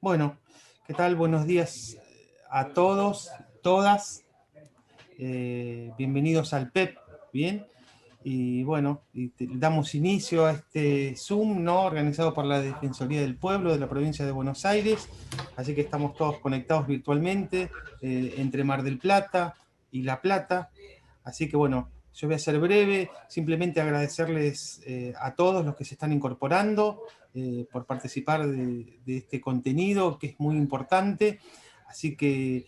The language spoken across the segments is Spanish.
Bueno, ¿qué tal? Buenos días a todos, todas. Bienvenidos al PEP, ¿bien? Y bueno, damos inicio a este Zoom, ¿no? Organizado por la Defensoría del Pueblo de la provincia de Buenos Aires. Así que estamos todos conectados virtualmente entre Mar del Plata y La Plata. Así que bueno, yo voy a ser breve, simplemente agradecerles a todos los que se están incorporando por participar de este contenido que es muy importante. Así que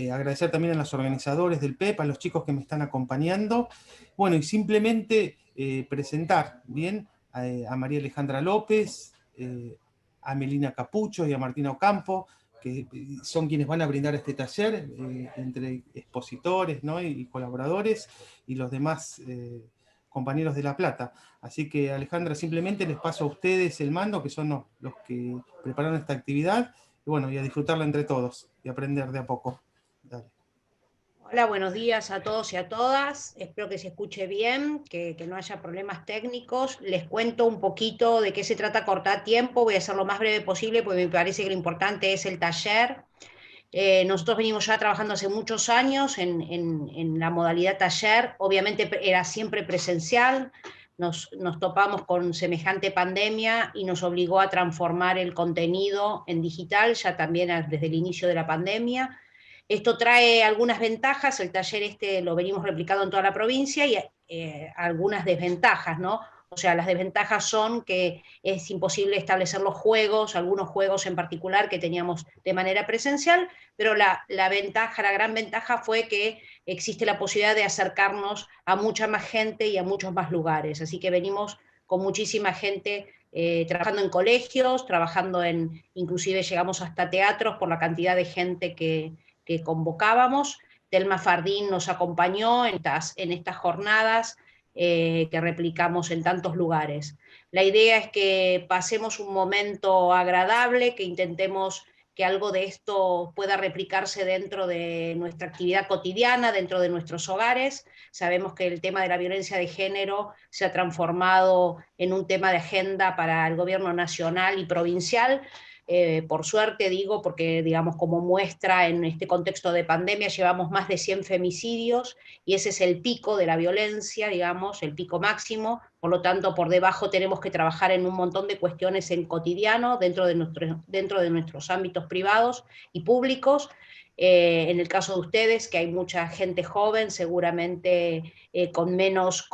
agradecer también a los organizadores del PEP, a los chicos que me están acompañando. Bueno, y simplemente presentar, ¿bien? A María Alejandra López, a Melina Capucho y a Martina Ocampo, que son quienes van a brindar este taller entre expositores, ¿no? y colaboradores y los demás compañeros de La Plata. Así que Alejandra, simplemente les paso a ustedes el mando, que son los que prepararon esta actividad, y bueno, y a disfrutarla entre todos y aprender de a poco. Dale. Hola, buenos días a todos y a todas. Espero que se escuche bien, que no haya problemas técnicos. Les cuento un poquito de qué se trata Cortar Tiempo. Voy a ser lo más breve posible porque me parece que lo importante es el taller. Nosotros venimos ya trabajando hace muchos años en la modalidad taller. Obviamente era siempre presencial. Nos topamos con semejante pandemia y nos obligó a transformar el contenido en digital, ya también desde el inicio de la pandemia. Esto trae algunas ventajas, el taller este lo venimos replicando en toda la provincia y algunas desventajas, ¿no? O sea, las desventajas son que es imposible establecer los juegos, algunos juegos en particular que teníamos de manera presencial, pero la gran ventaja fue que existe la posibilidad de acercarnos a mucha más gente y a muchos más lugares. Así que venimos con muchísima gente trabajando en colegios, inclusive llegamos hasta teatros por la cantidad de gente que convocábamos. Telma Fardín nos acompañó en estas jornadas que replicamos en tantos lugares. La idea es que pasemos un momento agradable, que intentemos que algo de esto pueda replicarse dentro de nuestra actividad cotidiana, dentro de nuestros hogares. Sabemos que el tema de la violencia de género se ha transformado en un tema de agenda para el gobierno nacional y provincial. Por suerte digo, porque digamos como muestra en este contexto de pandemia llevamos más de 100 femicidios y ese es el pico de la violencia, digamos, el pico máximo, por lo tanto por debajo tenemos que trabajar en un montón de cuestiones en cotidiano, dentro de nuestros ámbitos privados y públicos. En el caso de ustedes, que hay mucha gente joven, seguramente con menos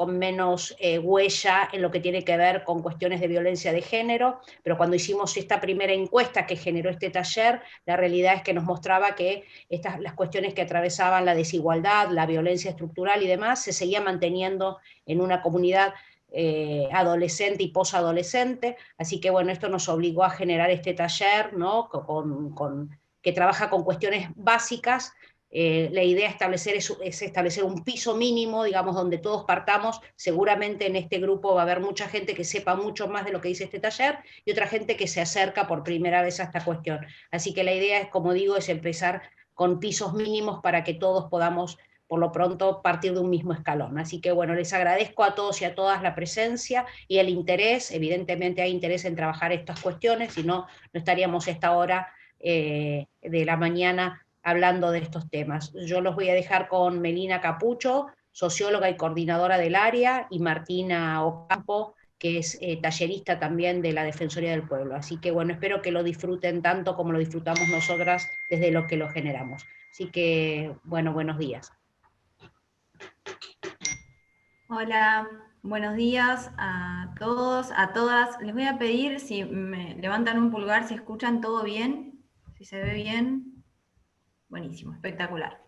huella en lo que tiene que ver con cuestiones de violencia de género, pero cuando hicimos esta primera encuesta que generó este taller, la realidad es que nos mostraba que las cuestiones que atravesaban la desigualdad, la violencia estructural y demás, se seguían manteniendo en una comunidad adolescente y posadolescente, así que bueno, esto nos obligó a generar este taller, ¿no? Que trabaja con cuestiones básicas. La idea es establecer un piso mínimo, digamos, donde todos partamos. Seguramente en este grupo va a haber mucha gente que sepa mucho más de lo que dice este taller y otra gente que se acerca por primera vez a esta cuestión. Así que la idea es, como digo, es empezar con pisos mínimos para que todos podamos, por lo pronto, partir de un mismo escalón. Así que bueno, les agradezco a todos y a todas la presencia y el interés. Evidentemente hay interés en trabajar estas cuestiones, si no, no estaríamos a esta hora de la mañana hablando de estos temas. Yo los voy a dejar con Melina Capucho, socióloga y coordinadora del área, y Martina Ocampo, que es tallerista también de la Defensoría del Pueblo. Así que bueno, espero que lo disfruten tanto como lo disfrutamos nosotras desde lo que lo generamos. Así que bueno, buenos días. Hola, buenos días a todos, a todas. Les voy a pedir si me levantan un pulgar, si escuchan todo bien, si se ve bien. Buenísimo, espectacular.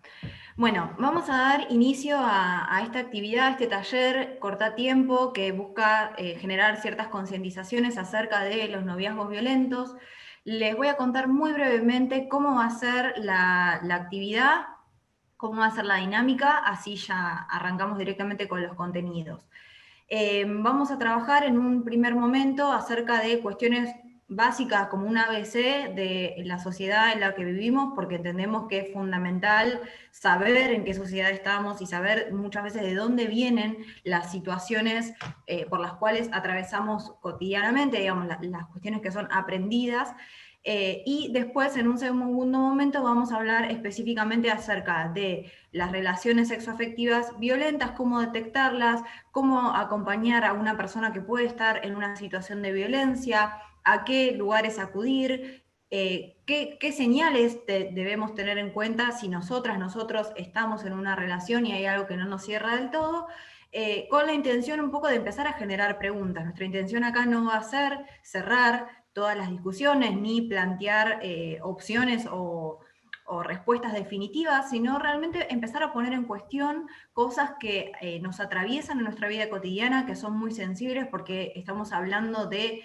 Bueno, vamos a dar inicio a esta actividad, a este taller Corta Tiempo, que busca generar ciertas concientizaciones acerca de los noviazgos violentos. Les voy a contar muy brevemente cómo va a ser la actividad, cómo va a ser la dinámica, así ya arrancamos directamente con los contenidos. Vamos a trabajar en un primer momento acerca de cuestiones básicas como un ABC de la sociedad en la que vivimos, porque entendemos que es fundamental saber en qué sociedad estamos y saber muchas veces de dónde vienen las situaciones por las cuales atravesamos cotidianamente, digamos, las cuestiones que son aprendidas. Y después, en un segundo momento, vamos a hablar específicamente acerca de las relaciones sexoafectivas violentas, cómo detectarlas, cómo acompañar a una persona que puede estar en una situación de violencia, a qué lugares acudir, qué señales debemos tener en cuenta si nosotros estamos en una relación y hay algo que no nos cierra del todo, con la intención un poco de empezar a generar preguntas. Nuestra intención acá no va a ser cerrar todas las discusiones, ni plantear opciones o respuestas definitivas, sino realmente empezar a poner en cuestión cosas que nos atraviesan en nuestra vida cotidiana, que son muy sensibles porque estamos hablando de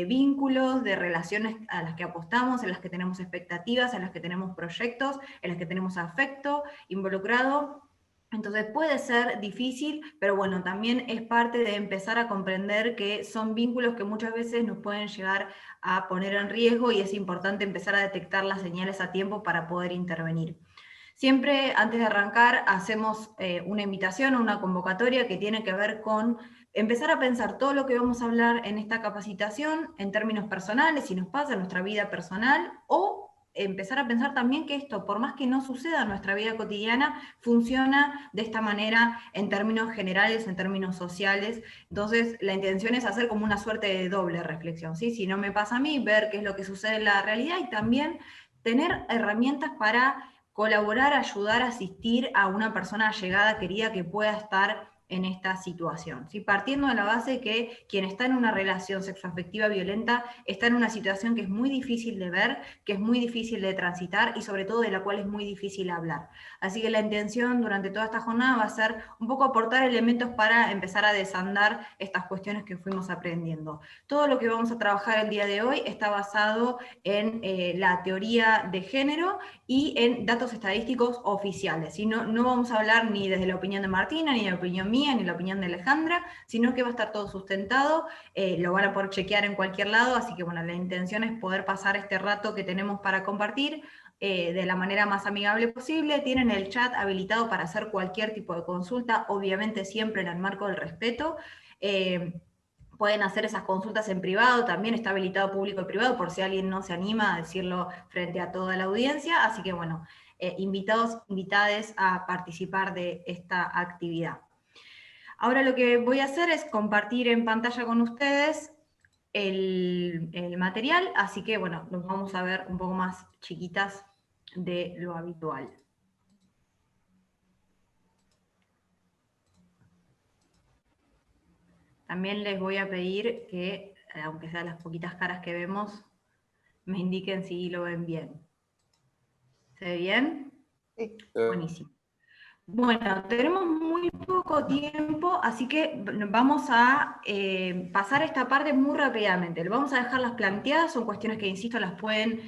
vínculos, de relaciones a las que apostamos, en las que tenemos expectativas, en las que tenemos proyectos, en las que tenemos afecto involucrado. Entonces puede ser difícil, pero bueno, también es parte de empezar a comprender que son vínculos que muchas veces nos pueden llegar a poner en riesgo y es importante empezar a detectar las señales a tiempo para poder intervenir. Siempre antes de arrancar hacemos una invitación, una convocatoria que tiene que ver con empezar a pensar todo lo que vamos a hablar en esta capacitación en términos personales, si nos pasa en nuestra vida personal, o empezar a pensar también que esto, por más que no suceda en nuestra vida cotidiana, funciona de esta manera en términos generales, en términos sociales. Entonces, la intención es hacer como una suerte de doble reflexión, ¿sí? Si no me pasa a mí, ver qué es lo que sucede en la realidad y también tener herramientas para colaborar, ayudar, asistir a una persona allegada, querida, que pueda estar en esta situación, ¿sí? Partiendo de la base que quien está en una relación sexoafectiva violenta está en una situación que es muy difícil de ver, que es muy difícil de transitar y sobre todo de la cual es muy difícil hablar. Así que la intención durante toda esta jornada va a ser un poco aportar elementos para empezar a desandar estas cuestiones que fuimos aprendiendo. Todo lo que vamos a trabajar el día de hoy está basado en la teoría de género y en datos estadísticos oficiales. ¿Sí? No vamos a hablar ni desde la opinión de Martina, ni de la opinión mía, ni la opinión de Alejandra, sino que va a estar todo sustentado, lo van a poder chequear en cualquier lado, así que bueno, la intención es poder pasar este rato que tenemos para compartir de la manera más amigable posible. Tienen el chat habilitado para hacer cualquier tipo de consulta, obviamente siempre en el marco del respeto. Pueden hacer esas consultas en privado, también está habilitado público y privado, por si alguien no se anima a decirlo frente a toda la audiencia, así que bueno, invitados, invitades a participar de esta actividad. Ahora lo que voy a hacer es compartir en pantalla con ustedes el material, así que bueno, nos vamos a ver un poco más chiquitas de lo habitual. También les voy a pedir que, aunque sean las poquitas caras que vemos, me indiquen si lo ven bien. ¿Se ve bien? Sí. Buenísimo. Bueno, tenemos muy poco tiempo, así que vamos a pasar esta parte muy rápidamente. Vamos a dejarlas planteadas, son cuestiones que, insisto, las pueden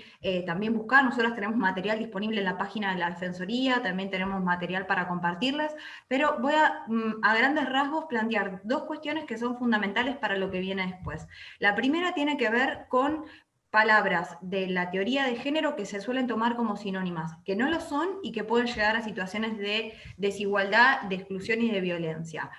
también buscar. Nosotros tenemos material disponible en la página de la Defensoría, también tenemos material para compartirles, pero voy a grandes rasgos plantear dos cuestiones que son fundamentales para lo que viene después. La primera tiene que ver con palabras de la teoría de género que se suelen tomar como sinónimas, que no lo son y que pueden llegar a situaciones de desigualdad, de exclusión y de violencia.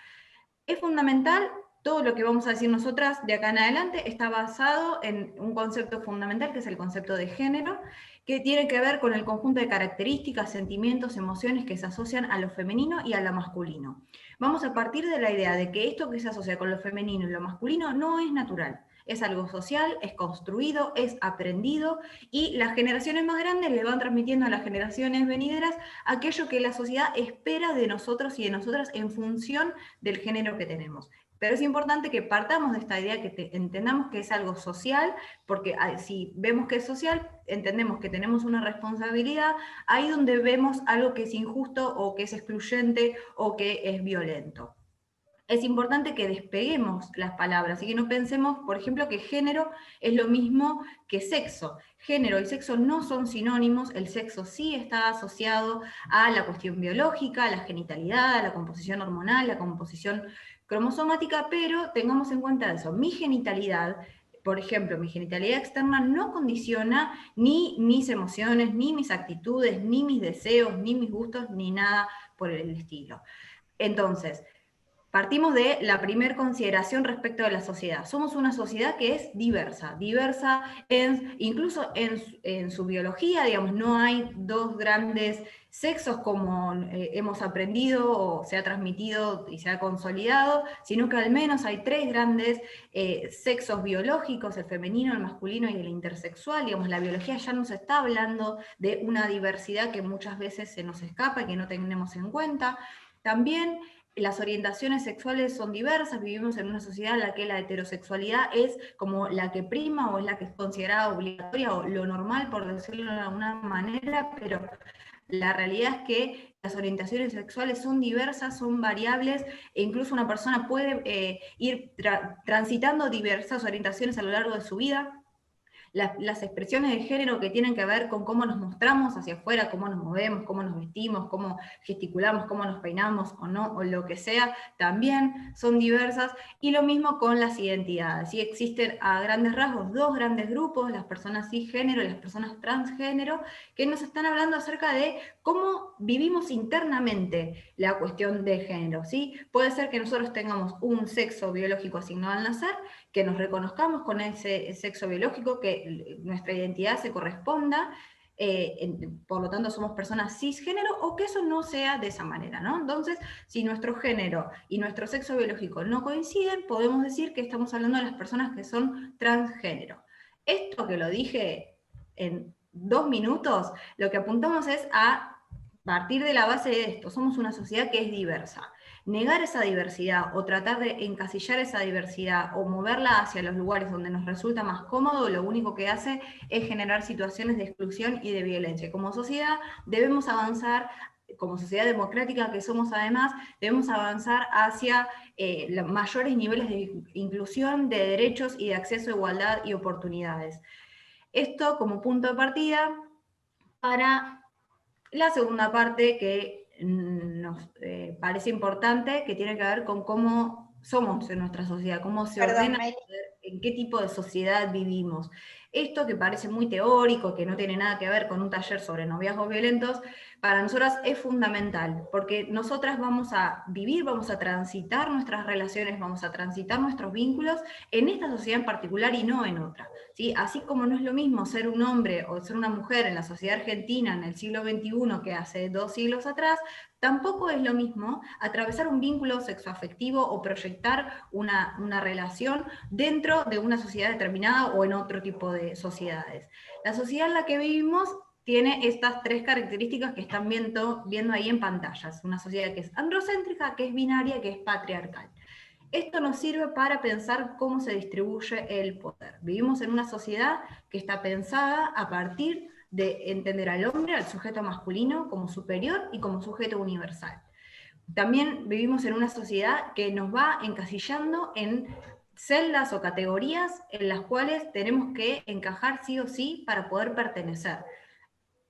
Es fundamental, todo lo que vamos a decir nosotras de acá en adelante está basado en un concepto fundamental que es el concepto de género, que tiene que ver con el conjunto de características, sentimientos, emociones que se asocian a lo femenino y a lo masculino. Vamos a partir de la idea de que esto que se asocia con lo femenino y lo masculino no es natural. Es algo social, es construido, es aprendido, y las generaciones más grandes le van transmitiendo a las generaciones venideras aquello que la sociedad espera de nosotros y de nosotras en función del género que tenemos. Pero es importante que partamos de esta idea, que entendamos que es algo social, porque si vemos que es social, entendemos que tenemos una responsabilidad, ahí donde vemos algo que es injusto o que es excluyente o que es violento. Es importante que despeguemos las palabras y que no pensemos, por ejemplo, que género es lo mismo que sexo. Género y sexo no son sinónimos, el sexo sí está asociado a la cuestión biológica, a la genitalidad, a la composición hormonal, a la composición cromosomática, pero tengamos en cuenta eso. Mi genitalidad, por ejemplo, mi genitalidad externa no condiciona ni mis emociones, ni mis actitudes, ni mis deseos, ni mis gustos, ni nada por el estilo. Entonces, partimos de la primera consideración respecto de la sociedad. Somos una sociedad que es diversa, incluso en su biología, digamos, no hay dos grandes sexos como hemos aprendido o se ha transmitido y se ha consolidado, sino que al menos hay tres grandes sexos biológicos, el femenino, el masculino y el intersexual. Digamos, la biología ya nos está hablando de una diversidad que muchas veces se nos escapa y que no tenemos en cuenta. También las orientaciones sexuales son diversas, vivimos en una sociedad en la que la heterosexualidad es como la que prima o es la que es considerada obligatoria o lo normal, por decirlo de alguna manera, pero la realidad es que las orientaciones sexuales son diversas, son variables, e incluso una persona puede ir transitando diversas orientaciones a lo largo de su vida. Las expresiones de género que tienen que ver con cómo nos mostramos hacia afuera, cómo nos movemos, cómo nos vestimos, cómo gesticulamos, cómo nos peinamos o no, o lo que sea, también son diversas, y lo mismo con las identidades. ¿Sí? Existen a grandes rasgos dos grandes grupos, las personas cisgénero y las personas transgénero, que nos están hablando acerca de cómo vivimos internamente la cuestión de género. ¿Sí? Puede ser que nosotros tengamos un sexo biológico asignado al nacer, que nos reconozcamos con ese sexo biológico, que nuestra identidad se corresponda, por lo tanto somos personas cisgénero, o que eso no sea de esa manera, ¿no? Entonces, si nuestro género y nuestro sexo biológico no coinciden, podemos decir que estamos hablando de las personas que son transgénero. Esto que lo dije en 2 minutos, lo que apuntamos es a partir de la base de esto: somos una sociedad que es diversa. Negar esa diversidad o tratar de encasillar esa diversidad o moverla hacia los lugares donde nos resulta más cómodo, lo único que hace es generar situaciones de exclusión y de violencia. Como sociedad debemos avanzar, como sociedad democrática que somos además, debemos avanzar hacia los mayores niveles de inclusión, de derechos y de acceso a igualdad y oportunidades. Esto como punto de partida para la segunda parte que nos parece importante, que tiene que ver con cómo somos en nuestra sociedad, cómo se ordena, en qué tipo de sociedad vivimos. Esto que parece muy teórico, que no tiene nada que ver con un taller sobre noviazgos violentos, para nosotras es fundamental, porque nosotras vamos a vivir, vamos a transitar nuestras relaciones, vamos a transitar nuestros vínculos en esta sociedad en particular y no en otra. ¿Sí? Así como no es lo mismo ser un hombre o ser una mujer en la sociedad argentina en el siglo XXI que hace 2 siglos atrás, tampoco es lo mismo atravesar un vínculo sexoafectivo o proyectar una relación dentro de una sociedad determinada o en otro tipo de sociedades. La sociedad en la que vivimos tiene estas 3 características que están viendo ahí en pantallas. Una sociedad que es androcéntrica, que es binaria, que es patriarcal. Esto nos sirve para pensar cómo se distribuye el poder. Vivimos en una sociedad que está pensada a partir de entender al hombre, al sujeto masculino, como superior y como sujeto universal. También vivimos en una sociedad que nos va encasillando en celdas o categorías en las cuales tenemos que encajar sí o sí para poder pertenecer.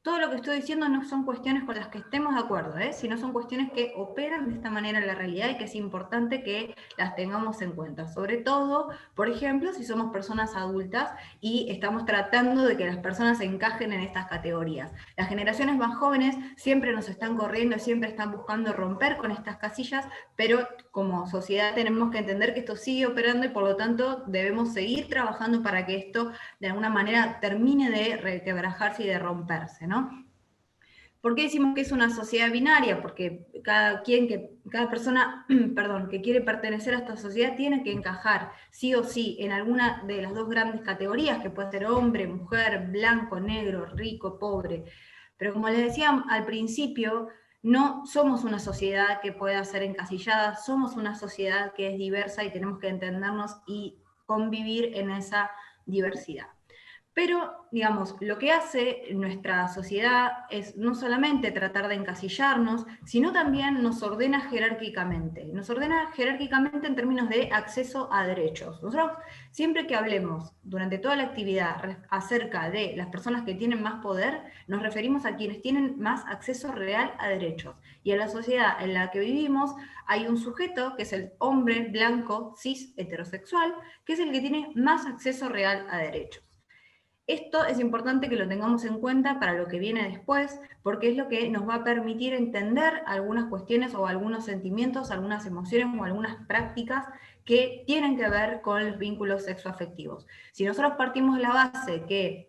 Todo lo que estoy diciendo no son cuestiones con las que estemos de acuerdo, sino son cuestiones que operan de esta manera en la realidad y que es importante que las tengamos en cuenta. Sobre todo, por ejemplo, si somos personas adultas y estamos tratando de que las personas encajen en estas categorías. Las generaciones más jóvenes siempre nos están corriendo, siempre están buscando romper con estas casillas, pero como sociedad tenemos que entender que esto sigue operando y por lo tanto debemos seguir trabajando para que esto de alguna manera termine de requebrajarse y de romperse, ¿no? ¿Por qué decimos que es una sociedad binaria? Porque cada persona que quiere pertenecer a esta sociedad tiene que encajar sí o sí en alguna de las 2 grandes categorías, que puede ser hombre, mujer, blanco, negro, rico, pobre. Pero como les decía al principio, no somos una sociedad que pueda ser encasillada, somos una sociedad que es diversa y tenemos que entendernos y convivir en esa diversidad. Pero, digamos, lo que hace nuestra sociedad es no solamente tratar de encasillarnos, sino también nos ordena jerárquicamente. Nos ordena jerárquicamente en términos de acceso a derechos. Nosotros, siempre que hablemos durante toda la actividad acerca de las personas que tienen más poder, nos referimos a quienes tienen más acceso real a derechos. Y en la sociedad en la que vivimos hay un sujeto, que es el hombre blanco, cis, heterosexual, que es el que tiene más acceso real a derechos. Esto es importante que lo tengamos en cuenta para lo que viene después, porque es lo que nos va a permitir entender algunas cuestiones o algunos sentimientos, algunas emociones o algunas prácticas que tienen que ver con los vínculos sexoafectivos. Si nosotros partimos de la base que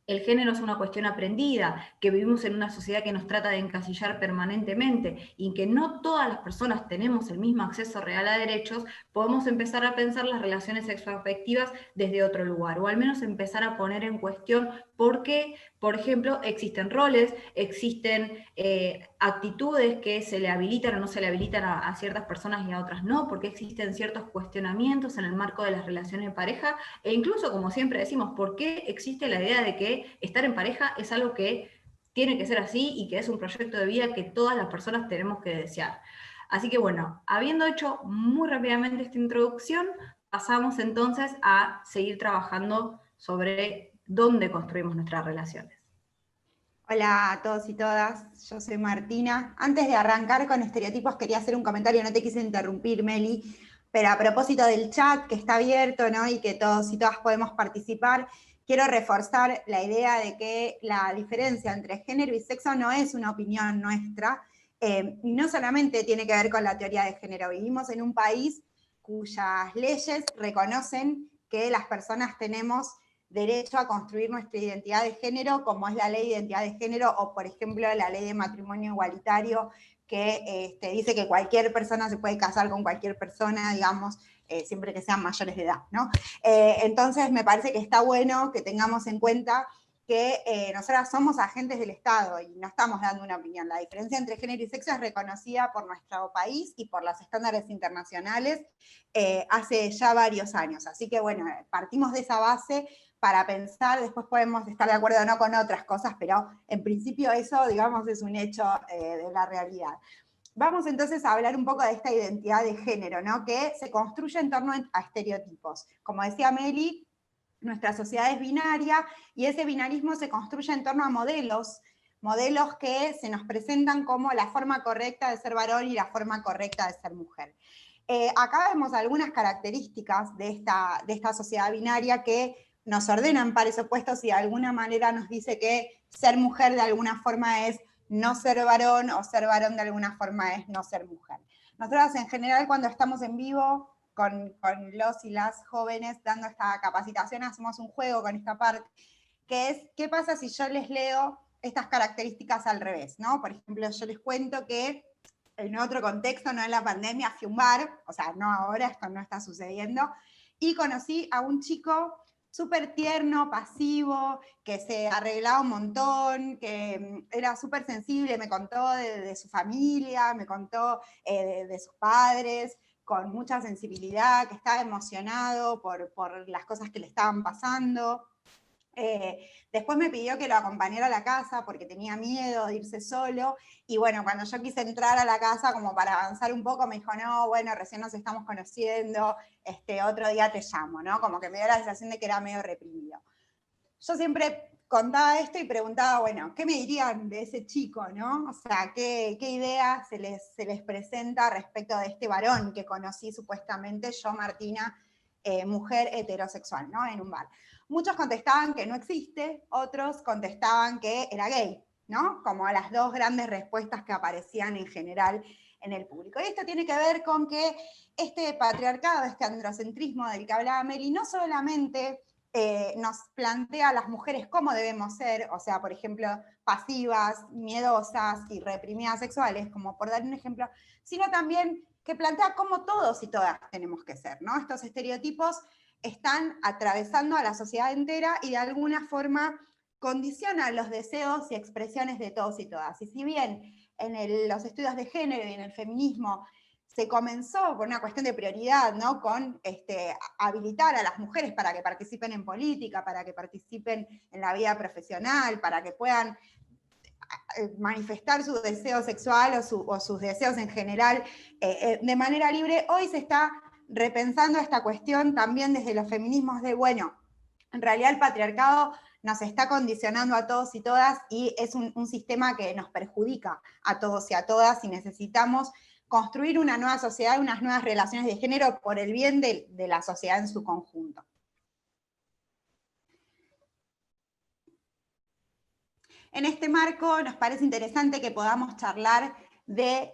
el género es una cuestión aprendida, que vivimos en una sociedad que nos trata de encasillar permanentemente y que no todas las personas tenemos el mismo acceso real a derechos, podemos empezar a pensar las relaciones sexoafectivas desde otro lugar, o al menos empezar a poner en cuestión por qué, por ejemplo, existen roles, existen actitudes que se le habilitan o no se le habilitan a ciertas personas y a otras no, porque existen ciertos cuestionamientos en el marco de las relaciones de pareja, e incluso, como siempre decimos, ¿por qué existe la idea de que estar en pareja es algo que tiene que ser así y que es un proyecto de vida que todas las personas tenemos que desear? Así que bueno, habiendo hecho muy rápidamente esta introducción, pasamos entonces a seguir trabajando sobre dónde construimos nuestras relaciones. Hola a todos y todas, yo soy Martina. Antes de arrancar con estereotipos quería hacer un comentario, no te quise interrumpir, Meli, pero a propósito del chat que está abierto, ¿no? Y que todos y todas podemos participar, quiero reforzar la idea de que la diferencia entre género y sexo no es una opinión nuestra, y no solamente tiene que ver con la teoría de género. Vivimos en un país cuyas leyes reconocen que las personas tenemos derecho a construir nuestra identidad de género, como es la ley de identidad de género, o por ejemplo la ley de matrimonio igualitario, que dice que cualquier persona se puede casar con cualquier persona, digamos, siempre que sean mayores de edad, ¿no? Entonces me parece que está bueno que tengamos en cuenta que nosotras somos agentes del Estado y no estamos dando una opinión. La diferencia entre género y sexo es reconocida por nuestro país y por los estándares internacionales hace ya varios años. Así que bueno, partimos de esa base para pensar, después podemos estar de acuerdo o no con otras cosas, pero en principio eso, digamos, es un hecho de la realidad. Vamos entonces a hablar un poco de esta identidad de género, ¿no? Que se construye en torno a estereotipos. Como decía Meli, nuestra sociedad es binaria y ese binarismo se construye en torno a modelos que se nos presentan como la forma correcta de ser varón y la forma correcta de ser mujer. Acá vemos algunas características de esta sociedad binaria que nos ordenan pares opuestos y de alguna manera nos dice que ser mujer de alguna forma es no ser varón o ser varón de alguna forma es no ser mujer. Nosotros en general cuando estamos en vivo con los y las jóvenes dando esta capacitación hacemos un juego con esta parte que es ¿qué pasa si yo les leo estas características al revés? ¿No? Por ejemplo, yo les cuento que en otro contexto, no en la pandemia, fui a un bar, o sea, no ahora, esto no está sucediendo, y conocí a un chico súper tierno, pasivo, que se arreglaba un montón, que era súper sensible, me contó de su familia, me contó de sus padres, con mucha sensibilidad, que estaba emocionado por las cosas que le estaban pasando. Después me pidió que lo acompañara a la casa porque tenía miedo de irse solo, y bueno, cuando yo quise entrar a la casa como para avanzar un poco, me dijo, no, bueno, recién nos estamos conociendo, otro día te llamo, ¿no? Como que me dio la sensación de que era medio reprimido. Yo siempre contaba esto y preguntaba, bueno, ¿qué me dirían de ese chico, no? O sea, ¿qué idea se les presenta respecto de este varón que conocí supuestamente yo, Martina, mujer heterosexual, ¿no? En un bar. Muchos contestaban que no existe, otros contestaban que era gay, ¿no? Como las dos grandes respuestas que aparecían en general en el público. Y esto tiene que ver con que este patriarcado, este androcentrismo del que hablaba Meli, no solamente nos plantea a las mujeres cómo debemos ser, o sea, por ejemplo, pasivas, miedosas y reprimidas sexuales, como por dar un ejemplo, sino también que plantea cómo todos y todas tenemos que ser, ¿no? Estos estereotipos están atravesando a la sociedad entera y de alguna forma condicionan los deseos y expresiones de todos y todas. Y si bien en los estudios de género y en el feminismo se comenzó por una cuestión de prioridad, ¿no? Con habilitar a las mujeres para que participen en política, para que participen en la vida profesional, para que puedan manifestar su deseo sexual o sus deseos en general de manera libre, hoy se está repensando esta cuestión también desde los feminismos de, bueno, en realidad el patriarcado nos está condicionando a todos y todas y es un sistema que nos perjudica a todos y a todas y necesitamos construir una nueva sociedad, unas nuevas relaciones de género por el bien de la sociedad en su conjunto. En este marco nos parece interesante que podamos charlar de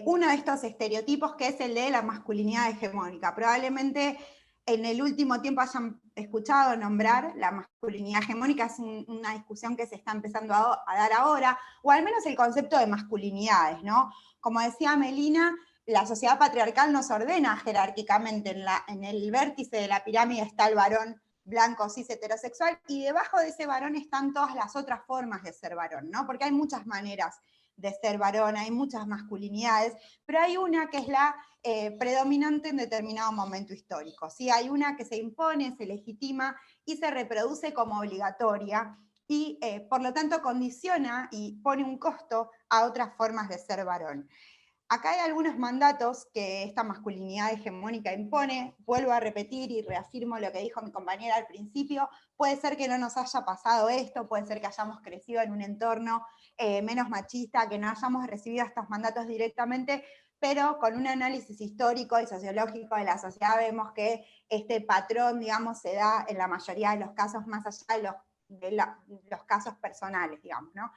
uno de estos estereotipos, que es el de la masculinidad hegemónica. Probablemente en el último tiempo hayan escuchado nombrar la masculinidad hegemónica, es una discusión que se está empezando a dar ahora, o al menos el concepto de masculinidades, ¿no? Como decía Melina, la sociedad patriarcal nos ordena jerárquicamente, en el vértice de la pirámide está el varón blanco, cis, heterosexual, y debajo de ese varón están todas las otras formas de ser varón, ¿no? Porque hay muchas maneras de ser varón, hay muchas masculinidades, pero hay una que es la predominante en determinado momento histórico, ¿sí? Hay una que se impone, se legitima y se reproduce como obligatoria, y por lo tanto condiciona y pone un costo a otras formas de ser varón. Acá hay algunos mandatos que esta masculinidad hegemónica impone. Vuelvo a repetir y reafirmo lo que dijo mi compañera al principio. Puede ser que no nos haya pasado esto, puede ser que hayamos crecido en un entorno menos machista, que no hayamos recibido estos mandatos directamente, pero con un análisis histórico y sociológico de la sociedad vemos que este patrón, digamos, se da en la mayoría de los casos, más allá de los casos personales, digamos, ¿no?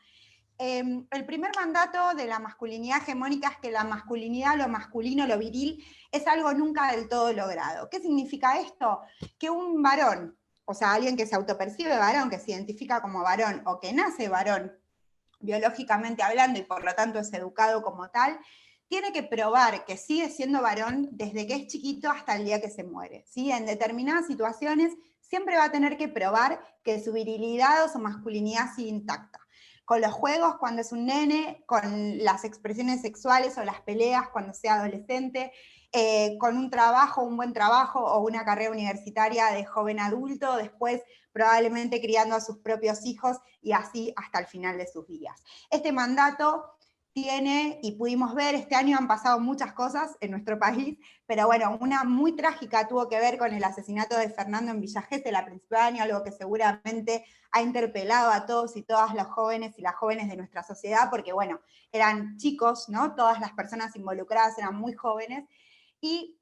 El primer mandato de la masculinidad hegemónica es que la masculinidad, lo masculino, lo viril, es algo nunca del todo logrado. ¿Qué significa esto? Que un varón, o sea, alguien que se autopercibe varón, que se identifica como varón, o que nace varón, biológicamente hablando, y por lo tanto es educado como tal, tiene que probar que sigue siendo varón desde que es chiquito hasta el día que se muere, ¿sí? En determinadas situaciones siempre va a tener que probar que su virilidad o su masculinidad sigue intacta. Con los juegos cuando es un nene, con las expresiones sexuales o las peleas cuando sea adolescente, con un trabajo, un buen trabajo o una carrera universitaria de joven adulto, después probablemente criando a sus propios hijos y así hasta el final de sus días. Este mandato tiene, y pudimos ver, este año han pasado muchas cosas en nuestro país, pero bueno, una muy trágica tuvo que ver con el asesinato de Fernando en Villa Gesell a principios de año, algo que seguramente ha interpelado a todos y todas los jóvenes y las jóvenes de nuestra sociedad, porque bueno, eran chicos, ¿no? Todas las personas involucradas eran muy jóvenes, y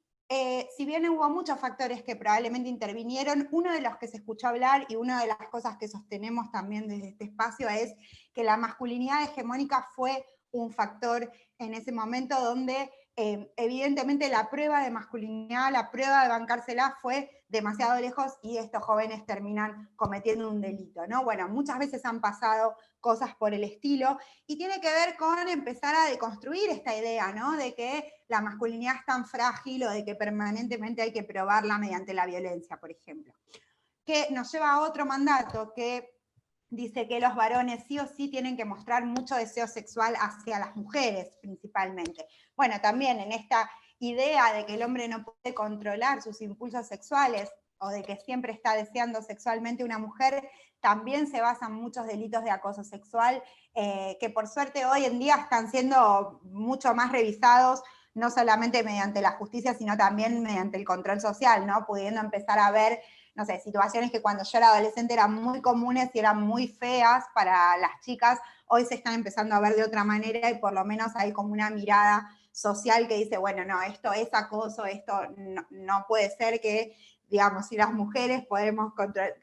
si bien hubo muchos factores que probablemente intervinieron, uno de los que se escuchó hablar y una de las cosas que sostenemos también desde este espacio es que la masculinidad hegemónica fue un factor en ese momento donde evidentemente la prueba de masculinidad, la prueba de bancársela fue demasiado lejos y estos jóvenes terminan cometiendo un delito, ¿no? Bueno, muchas veces han pasado cosas por el estilo y tiene que ver con empezar a deconstruir esta idea, ¿no? De que la masculinidad es tan frágil o de que permanentemente hay que probarla mediante la violencia, por ejemplo. Que nos lleva a otro mandato que dice que los varones sí o sí tienen que mostrar mucho deseo sexual hacia las mujeres, principalmente. Bueno, también en esta idea de que el hombre no puede controlar sus impulsos sexuales o de que siempre está deseando sexualmente una mujer, también se basan muchos delitos de acoso sexual, que por suerte hoy en día están siendo mucho más revisados, no solamente mediante la justicia, sino también mediante el control social, ¿no? Pudiendo empezar a ver, no sé, situaciones que cuando yo era adolescente eran muy comunes y eran muy feas para las chicas, hoy se están empezando a ver de otra manera y por lo menos hay como una mirada social que dice, bueno, no, esto es acoso, esto no puede ser que, digamos, si las mujeres podemos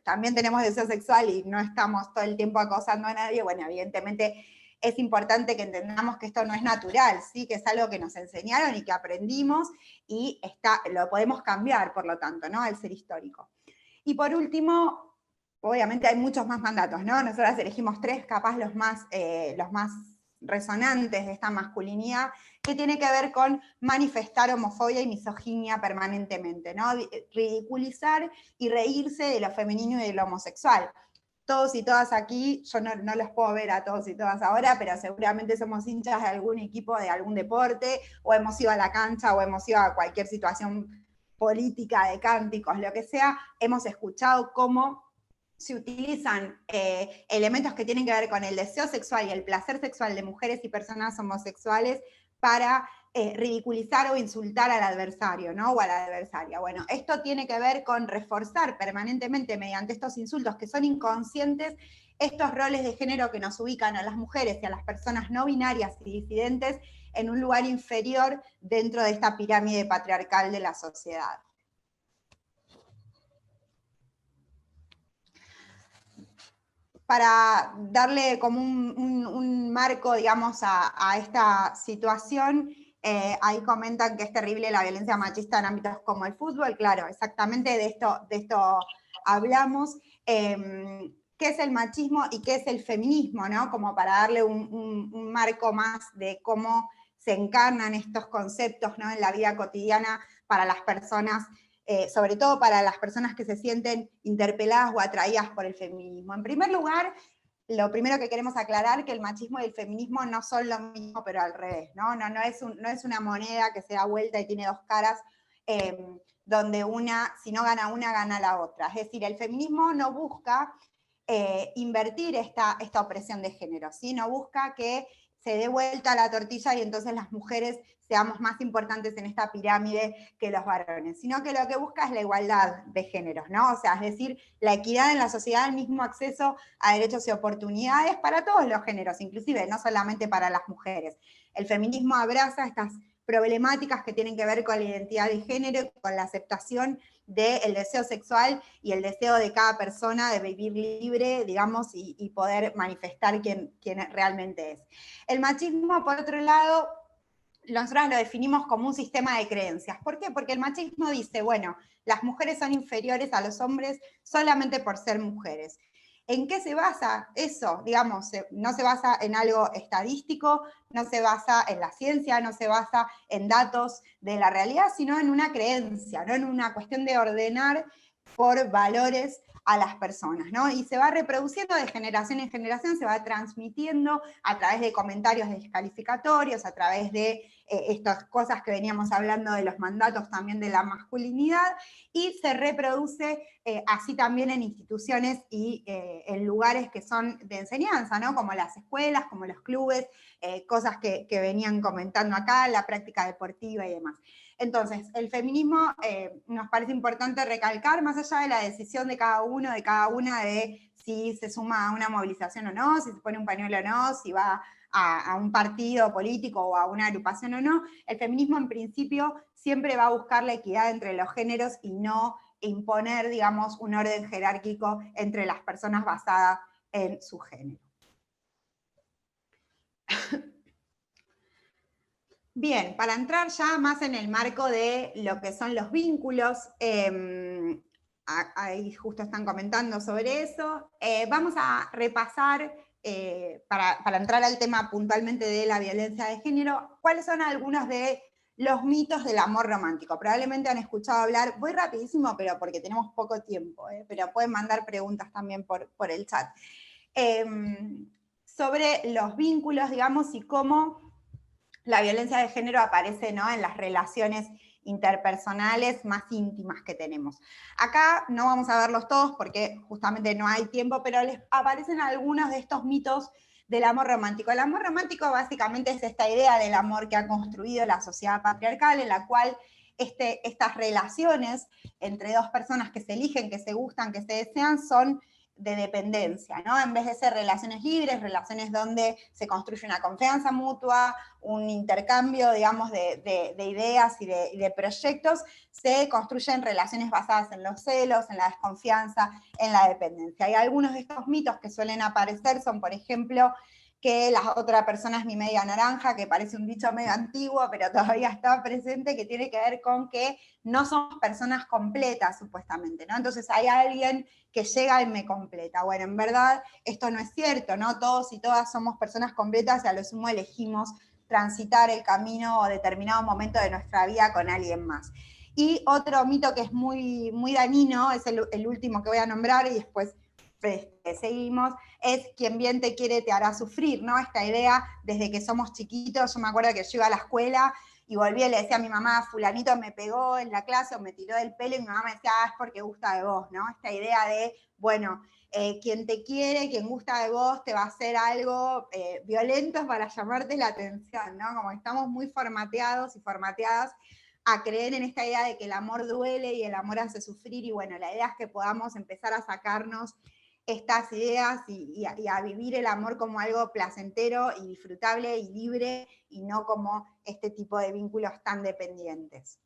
también tenemos deseo sexual y no estamos todo el tiempo acosando a nadie, bueno, evidentemente es importante que entendamos que esto no es natural, ¿sí? Que es algo que nos enseñaron y que aprendimos y lo podemos cambiar, por lo tanto, ¿no? Al ser histórico. Y por último, obviamente hay muchos más mandatos, ¿no? Nosotras elegimos 3, capaz los más resonantes de esta masculinidad, que tiene que ver con manifestar homofobia y misoginia permanentemente, ¿no? Ridiculizar y reírse de lo femenino y de lo homosexual. Todos y todas aquí, yo no los puedo ver a todos y todas ahora, pero seguramente somos hinchas de algún equipo, de algún deporte, o hemos ido a la cancha, o hemos ido a cualquier situación política, de cánticos, lo que sea, hemos escuchado cómo se utilizan elementos que tienen que ver con el deseo sexual y el placer sexual de mujeres y personas homosexuales para ridiculizar o insultar al adversario, ¿no? O a la adversaria. Bueno, esto tiene que ver con reforzar permanentemente mediante estos insultos que son inconscientes estos roles de género que nos ubican a las mujeres y a las personas no binarias y disidentes en un lugar inferior dentro de esta pirámide patriarcal de la sociedad. para darle como un marco, digamos, a esta situación, ahí comentan que es terrible la violencia machista en ámbitos como el fútbol. Claro, exactamente de esto hablamos. ¿Qué es el machismo y qué es el feminismo, ¿no? Como para darle un marco más de cómo se encarnan estos conceptos, ¿no?, en la vida cotidiana para las personas, sobre todo para las personas que se sienten interpeladas o atraídas por el feminismo. En primer lugar, lo primero que queremos aclarar, que el machismo y el feminismo no son lo mismo, pero al revés, ¿no? No es una moneda que se da vuelta y tiene dos caras, donde si no gana una, gana la otra. Es decir, el feminismo no busca invertir esta opresión de género, ¿sí? No busca que se dé vuelta la tortilla y entonces las mujeres seamos más importantes en esta pirámide que los varones, sino que lo que busca es la igualdad de géneros, ¿no? O sea, es decir, la equidad en la sociedad, el mismo acceso a derechos y oportunidades para todos los géneros, inclusive, no solamente para las mujeres. El feminismo abraza estas problemáticas que tienen que ver con la identidad de género, con la aceptación del deseo sexual y el deseo de cada persona de vivir libre, digamos, y poder manifestar quién realmente es. El machismo, por otro lado, nosotros lo definimos como un sistema de creencias. ¿Por qué? Porque el machismo dice, bueno, las mujeres son inferiores a los hombres solamente por ser mujeres. ¿En qué se basa eso? Digamos, no se basa en algo estadístico, no se basa en la ciencia, no se basa en datos de la realidad, sino en una creencia, ¿no? En una cuestión de ordenar por valores a las personas, ¿no? Y se va reproduciendo de generación en generación, se va transmitiendo a través de comentarios descalificatorios, a través de estas cosas que veníamos hablando de los mandatos también de la masculinidad, y se reproduce así también en instituciones y en lugares que son de enseñanza, ¿no? Como las escuelas, como los clubes, cosas que venían comentando acá, la práctica deportiva y demás. Entonces, el feminismo nos parece importante recalcar, más allá de la decisión de cada uno, de cada una, de si se suma a una movilización o no, si se pone un pañuelo o no, si va a un partido político o a una agrupación o no, el feminismo en principio siempre va a buscar la equidad entre los géneros y no imponer, digamos, un orden jerárquico entre las personas basada en su género. Bien, para entrar ya más en el marco de lo que son los vínculos, ahí justo están comentando sobre eso, vamos a repasar, para entrar al tema puntualmente de la violencia de género, cuáles son algunos de los mitos del amor romántico. Probablemente han escuchado hablar, voy rapidísimo, pero porque tenemos poco tiempo, pero pueden mandar preguntas también por el chat, sobre los vínculos, digamos, y cómo la violencia de género aparece, ¿no?, en las relaciones interpersonales más íntimas que tenemos. Acá no vamos a verlos todos porque justamente no hay tiempo, pero les aparecen algunos de estos mitos del amor romántico. El amor romántico básicamente es esta idea del amor que ha construido la sociedad patriarcal, en la cual estas relaciones entre dos personas que se eligen, que se gustan, que se desean, son de dependencia, ¿no? En vez de ser relaciones libres, relaciones donde se construye una confianza mutua, un intercambio, digamos, de ideas y de proyectos, se construyen relaciones basadas en los celos, en la desconfianza, en la dependencia. Y algunos de estos mitos que suelen aparecer son, por ejemplo, que la otra persona es mi media naranja, que parece un dicho medio antiguo, pero todavía está presente, que tiene que ver con que no somos personas completas, supuestamente, ¿no? Entonces hay alguien que llega y me completa. Bueno, en verdad esto no es cierto, ¿no? Todos y todas somos personas completas y a lo sumo elegimos transitar el camino o determinado momento de nuestra vida con alguien más. Y otro mito que es muy, muy dañino, es el último que voy a nombrar y después seguimos, es quien bien te quiere te hará sufrir, ¿no? Esta idea desde que somos chiquitos, yo me acuerdo que yo iba a la escuela y volvía y le decía a mi mamá, fulanito me pegó en la clase o me tiró del pelo, y mi mamá me decía, es porque gusta de vos, ¿no? Esta idea de, bueno, quien te quiere, quien gusta de vos, te va a hacer algo violento para llamarte la atención, ¿no? Como estamos muy formateados y formateadas a creer en esta idea de que el amor duele y el amor hace sufrir, y bueno, la idea es que podamos empezar a sacarnos estas ideas y a vivir el amor como algo placentero y disfrutable y libre, y no como este tipo de vínculos tan dependientes.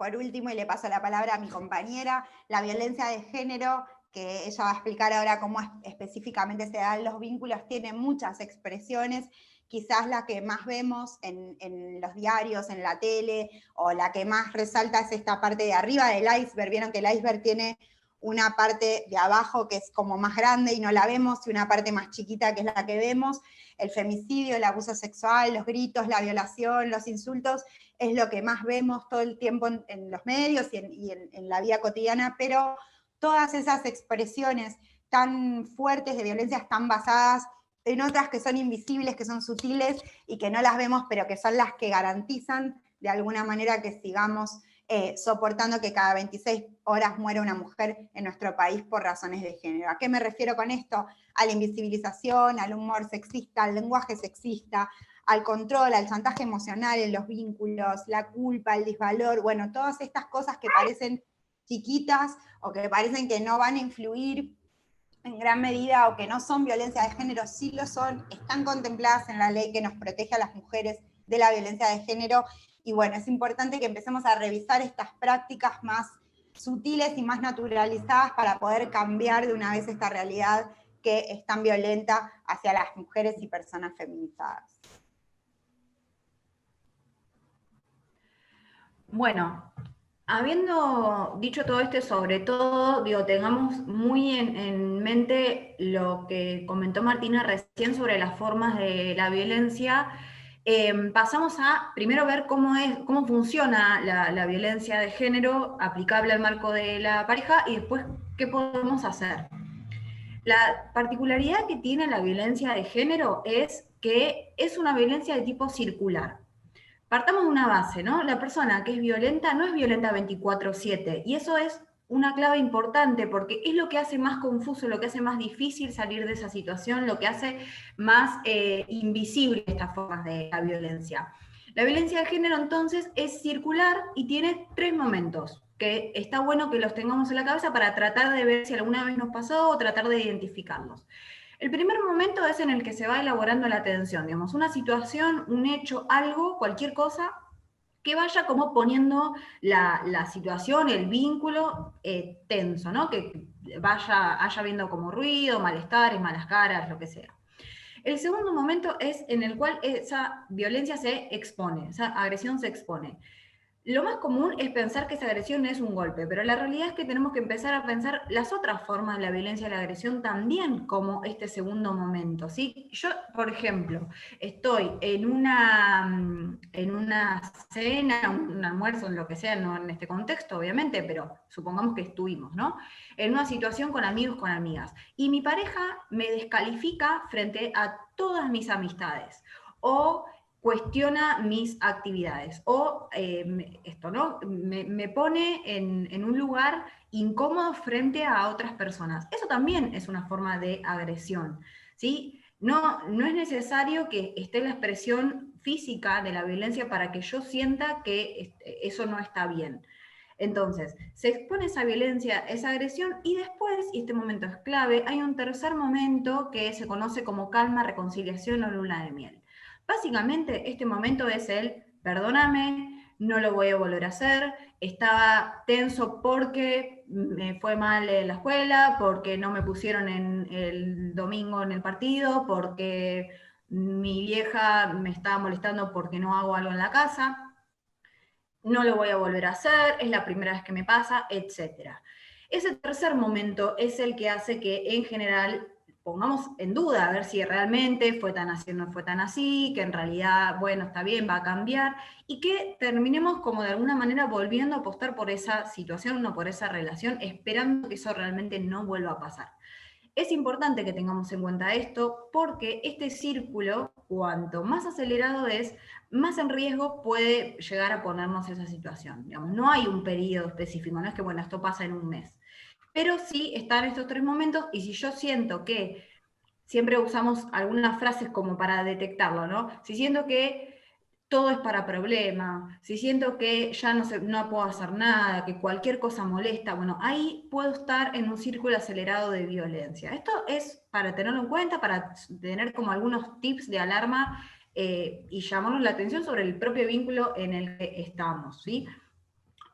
por último, y le paso la palabra a mi compañera, la violencia de género, que ella va a explicar ahora cómo específicamente se dan los vínculos, tiene muchas expresiones. Quizás la que más vemos en los diarios, en la tele, o la que más resalta es esta parte de arriba del iceberg. Vieron que el iceberg tiene una parte de abajo que es como más grande y no la vemos, y una parte más chiquita que es la que vemos. El femicidio, el abuso sexual, los gritos, la violación, los insultos, es lo que más vemos todo el tiempo en los medios y en la vida cotidiana, pero todas esas expresiones tan fuertes de violencia están basadas en otras que son invisibles, que son sutiles y que no las vemos, pero que son las que garantizan de alguna manera que sigamos soportando que cada 26 horas muera una mujer en nuestro país por razones de género. ¿A qué me refiero con esto? A la invisibilización, al humor sexista, al lenguaje sexista, al control, al chantaje emocional en los vínculos, la culpa, el desvalor, bueno, todas estas cosas que parecen chiquitas o que parecen que no van a influir en gran medida o que no son violencia de género, sí lo son, están contempladas en la ley que nos protege a las mujeres de la violencia de género. Y bueno, es importante que empecemos a revisar estas prácticas más sutiles y más naturalizadas para poder cambiar de una vez esta realidad que es tan violenta hacia las mujeres y personas feminizadas. Bueno, habiendo dicho todo esto, sobre todo, digo, tengamos muy en mente lo que comentó Martina recién sobre las formas de la violencia. Pasamos a primero ver cómo funciona la violencia de género aplicable al marco de la pareja y después qué podemos hacer. La particularidad que tiene la violencia de género es que es una violencia de tipo circular. Partamos de una base, ¿no? La persona que es violenta no es violenta 24/7, y eso es una clave importante porque es lo que hace más confuso, lo que hace más difícil salir de esa situación, lo que hace más invisible estas formas de la violencia. La violencia de género entonces es circular y tiene 3 momentos, que está bueno que los tengamos en la cabeza para tratar de ver si alguna vez nos pasó o tratar de identificarlos. El primer momento es en el que se va elaborando la tensión, digamos, una situación, un hecho, algo, cualquier cosa, que vaya como poniendo la situación, el vínculo tenso, ¿no? Que haya viendo como ruido, malestares, malas caras, lo que sea. El segundo momento es en el cual esa violencia se expone, esa agresión se expone. Lo más común es pensar que esa agresión es un golpe, pero la realidad es que tenemos que empezar a pensar las otras formas de la violencia y la agresión también como este segundo momento, ¿sí? Yo, por ejemplo, estoy en una cena, un almuerzo, en lo que sea, no en este contexto, obviamente, pero supongamos que estuvimos, ¿no? En una situación con amigos, con amigas, y mi pareja me descalifica frente a todas mis amistades, o cuestiona mis actividades, o esto, ¿no? Me pone en un lugar incómodo frente a otras personas. Eso también es una forma de agresión, ¿sí? No es necesario que esté la expresión física de la violencia para que yo sienta que eso no está bien. Entonces, se expone esa violencia, esa agresión, y después, y este momento es clave, hay un tercer momento que se conoce como calma, reconciliación o luna de miel. Básicamente, este momento es el perdóname, no lo voy a volver a hacer, estaba tenso porque me fue mal en la escuela, porque no me pusieron el domingo en el partido, porque mi vieja me estaba molestando porque no hago algo en la casa, no lo voy a volver a hacer, es la primera vez que me pasa, etc. Ese tercer momento es el que hace que en general pongamos en duda a ver si realmente fue tan así o no fue tan así, que en realidad, bueno, está bien, va a cambiar, y que terminemos como de alguna manera volviendo a apostar por esa situación o por esa relación, esperando que eso realmente no vuelva a pasar. Es importante que tengamos en cuenta esto porque este círculo, cuanto más acelerado es, más en riesgo puede llegar a ponernos esa situación. Digamos, no hay un periodo específico, no es que, bueno, esto pasa en un mes. Pero sí están estos 3 momentos, y si yo siento que, siempre usamos algunas frases como para detectarlo, ¿no? Si siento que todo es para problema, si siento que ya no puedo hacer nada, que cualquier cosa molesta, bueno, ahí puedo estar en un círculo acelerado de violencia. Esto es para tenerlo en cuenta, para tener como algunos tips de alarma y llamarnos la atención sobre el propio vínculo en el que estamos, ¿sí?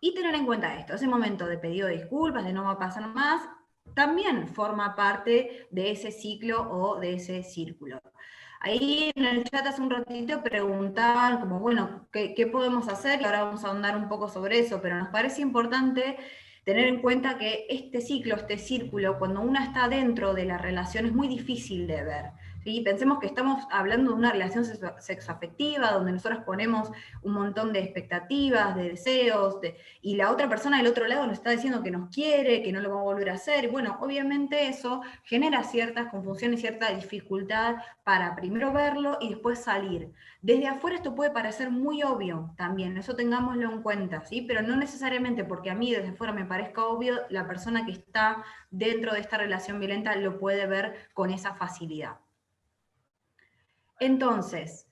Y tener en cuenta esto, ese momento de pedido de disculpas, de no va a pasar más, también forma parte de ese ciclo o de ese círculo. Ahí en el chat hace un ratito preguntaban como, bueno, ¿qué podemos hacer? Y ahora vamos a ahondar un poco sobre eso, pero nos parece importante tener en cuenta que este ciclo, este círculo, cuando uno está dentro de la relación es muy difícil de ver. ¿Sí? Pensemos que estamos hablando de una relación sexoafectiva, donde nosotros ponemos un montón de expectativas, de deseos, y la otra persona del otro lado nos está diciendo que nos quiere, que no lo va a volver a hacer. Y bueno, obviamente eso genera ciertas confusiones, cierta dificultad para primero verlo y después salir. Desde afuera esto puede parecer muy obvio también, eso tengámoslo en cuenta, ¿sí? Pero no necesariamente porque a mí desde afuera me parezca obvio, la persona que está dentro de esta relación violenta lo puede ver con esa facilidad. Entonces,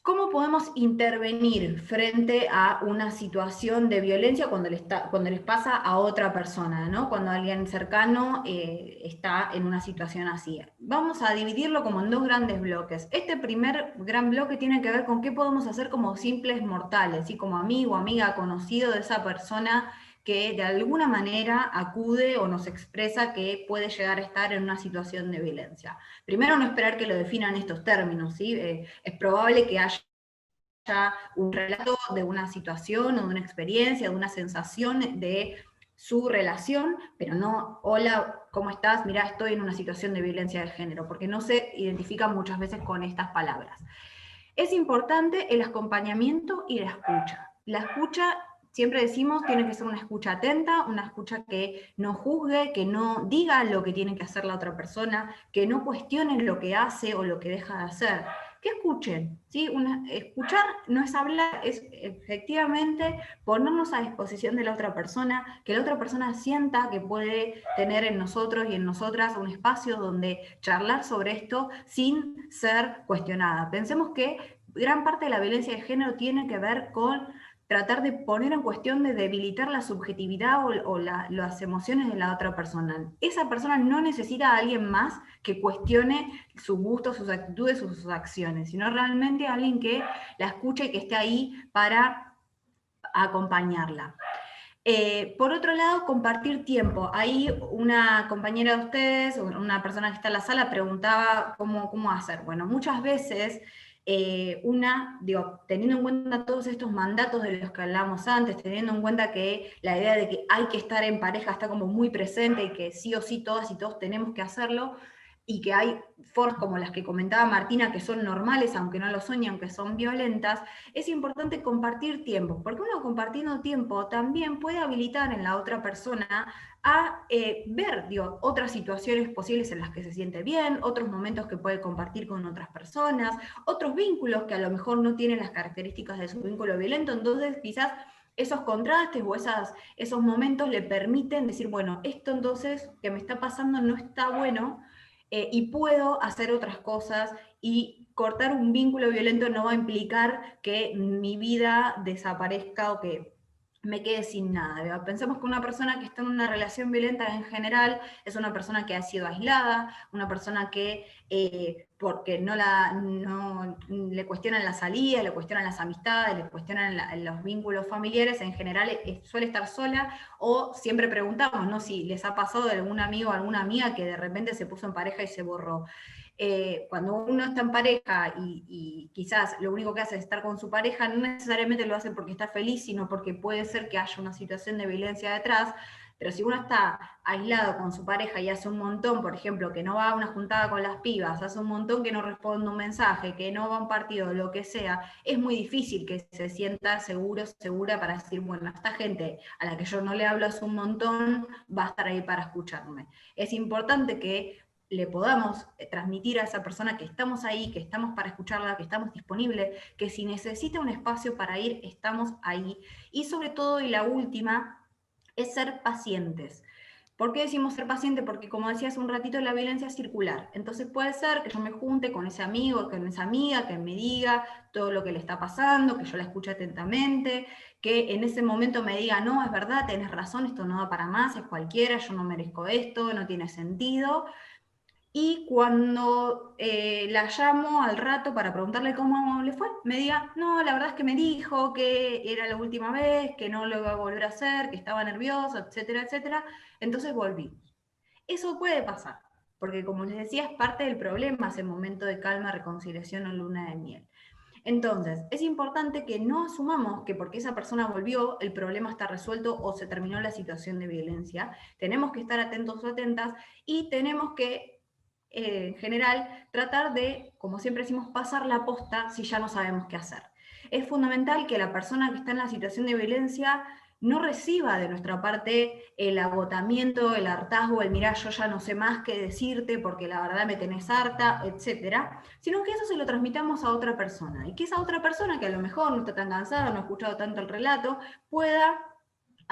¿cómo podemos intervenir frente a una situación de violencia cuando les pasa a otra persona, ¿no? Cuando alguien cercano está en una situación así? Vamos a dividirlo como en dos grandes bloques. Este primer gran bloque tiene que ver con qué podemos hacer como simples mortales, ¿sí? Como amigo, amiga, conocido de esa persona que de alguna manera acude o nos expresa que puede llegar a estar en una situación de violencia. Primero, no esperar que lo definan estos términos, ¿sí? Es probable que haya un relato de una situación o de una experiencia, de una sensación de su relación, pero no, hola, ¿cómo estás? Mirá, estoy en una situación de violencia de género, porque no se identifican muchas veces con estas palabras. Es importante el acompañamiento y la escucha. La escucha, siempre decimos, tiene que ser una escucha atenta, una escucha que no juzgue, que no diga lo que tiene que hacer la otra persona, que no cuestione lo que hace o lo que deja de hacer. Que escuchen, ¿sí? Escuchar no es hablar, es efectivamente ponernos a disposición de la otra persona, que la otra persona sienta que puede tener en nosotros y en nosotras un espacio donde charlar sobre esto sin ser cuestionada. Pensemos que gran parte de la violencia de género tiene que ver con tratar de poner en cuestión de debilitar la subjetividad o las emociones de la otra persona. Esa persona no necesita a alguien más que cuestione sus gustos, sus actitudes, sus acciones, sino realmente a alguien que la escuche y que esté ahí para acompañarla. Por otro lado, compartir tiempo. Ahí una compañera de ustedes, una persona que está en la sala, preguntaba cómo hacer. Bueno, muchas veces teniendo en cuenta todos estos mandatos de los que hablamos antes, teniendo en cuenta que la idea de que hay que estar en pareja está como muy presente y que sí o sí todas y todos tenemos que hacerlo, y que hay formas como las que comentaba Martina que son normales, aunque no lo son y aunque son violentas, es importante compartir tiempo, porque uno compartiendo tiempo también puede habilitar en la otra persona a ver otras situaciones posibles en las que se siente bien, otros momentos que puede compartir con otras personas, otros vínculos que a lo mejor no tienen las características de su vínculo violento, entonces quizás esos contrastes o esos momentos le permiten decir, bueno, esto entonces que me está pasando no está bueno, y puedo hacer otras cosas, y cortar un vínculo violento no va a implicar que mi vida desaparezca o que me quede sin nada. Pensemos que una persona que está en una relación violenta en general es una persona que ha sido aislada, una persona que porque no le cuestionan la salida, le cuestionan las amistades, le cuestionan los vínculos familiares, en general suele estar sola, o siempre preguntamos, ¿no? Si les ha pasado de algún amigo o alguna amiga que de repente se puso en pareja y se borró. Cuando uno está en pareja y quizás lo único que hace es estar con su pareja, no necesariamente lo hace porque está feliz, sino porque puede ser que haya una situación de violencia detrás. Pero si uno está aislado con su pareja y hace un montón, por ejemplo, que no va a una juntada con las pibas, hace un montón que no responde un mensaje, que no va a un partido, lo que sea, es muy difícil que se sienta seguro, segura para decir, bueno, esta gente a la que yo no le hablo hace un montón va a estar ahí para escucharme. Es importante que le podamos transmitir a esa persona que estamos ahí, que estamos para escucharla, que estamos disponibles, que si necesita un espacio para ir, estamos ahí. Y sobre todo, y la última, es ser pacientes. ¿Por qué decimos ser paciente? Porque, como decía hace un ratito, la violencia es circular. Entonces puede ser que yo me junte con ese amigo, con esa amiga, que me diga todo lo que le está pasando, que yo la escuche atentamente, que en ese momento me diga, no, es verdad, tenés razón, esto no da para más, es cualquiera, yo no merezco esto, no tiene sentido. y cuando la llamo al rato para preguntarle cómo le fue, me diga, no, la verdad es que me dijo que era la última vez, que no lo iba a volver a hacer, que estaba nervioso, etcétera, etcétera, entonces volví. Eso puede pasar, porque como les decía, es parte del problema ese momento de calma, reconciliación o luna de miel. Entonces, es importante que no asumamos que porque esa persona volvió, el problema está resuelto o se terminó la situación de violencia. Tenemos que estar atentos o atentas y tenemos que, en general, tratar de, como siempre decimos, pasar la posta si ya no sabemos qué hacer. Es fundamental que la persona que está en la situación de violencia no reciba de nuestra parte el agotamiento, el hartazgo, el mirá, yo ya no sé más qué decirte porque la verdad me tenés harta, etcétera, sino que eso se lo transmitamos a otra persona y que esa otra persona, que a lo mejor no está tan cansada, no ha escuchado tanto el relato, pueda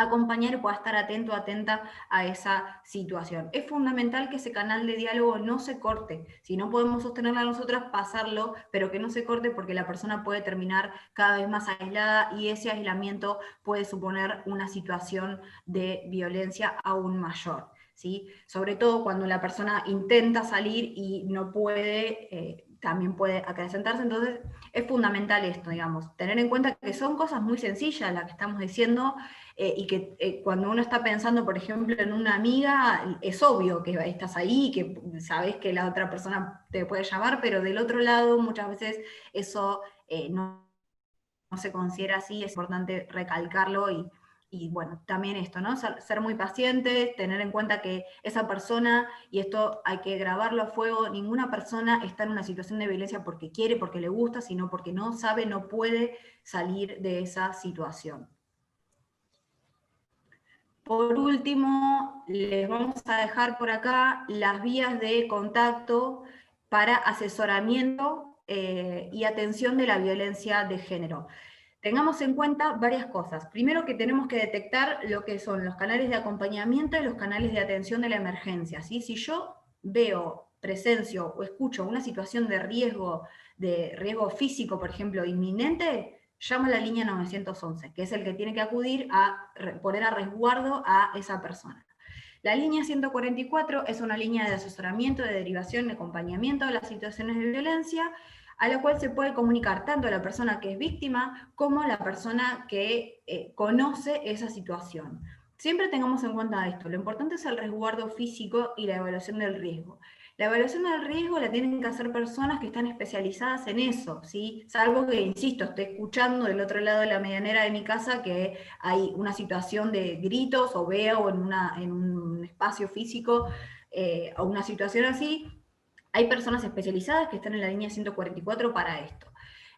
acompañar y pueda estar atento o atenta a esa situación. Es fundamental que ese canal de diálogo no se corte. Si no podemos sostenerla nosotras, pasarlo, pero que no se corte porque la persona puede terminar cada vez más aislada y ese aislamiento puede suponer una situación de violencia aún mayor. ¿Sí? Sobre todo cuando la persona intenta salir y no puede, también puede acrecentarse. Entonces es fundamental esto, digamos, tener en cuenta que son cosas muy sencillas las que estamos diciendo, y que cuando uno está pensando, por ejemplo, en una amiga, es obvio que estás ahí, que sabes que la otra persona te puede llamar, pero del otro lado muchas veces eso no se considera así, es importante recalcarlo y bueno, también esto, ¿no? Ser muy pacientes, tener en cuenta que esa persona, y esto hay que grabarlo a fuego, ninguna persona está en una situación de violencia porque quiere, porque le gusta, sino porque no sabe, no puede salir de esa situación. Por último, les vamos a dejar por acá las vías de contacto para asesoramiento y atención de la violencia de género. Tengamos en cuenta varias cosas. Primero, que tenemos que detectar lo que son los canales de acompañamiento y los canales de atención de la emergencia, ¿sí? Si yo veo, presencio o escucho una situación de riesgo físico, por ejemplo, inminente, llama a la línea 911, que es el que tiene que acudir a poner a resguardo a esa persona. La línea 144 es una línea de asesoramiento, de derivación, de acompañamiento de las situaciones de violencia, a la cual se puede comunicar tanto la persona que es víctima como la persona que conoce esa situación. Siempre tengamos en cuenta esto, lo importante es el resguardo físico y la evaluación del riesgo. La evaluación del riesgo la tienen que hacer personas que están especializadas en eso, ¿sí? Salvo que, insisto, estoy escuchando del otro lado de la medianera de mi casa que hay una situación de gritos o veo en un espacio físico o una situación así. Hay personas especializadas que están en la línea 144 para esto.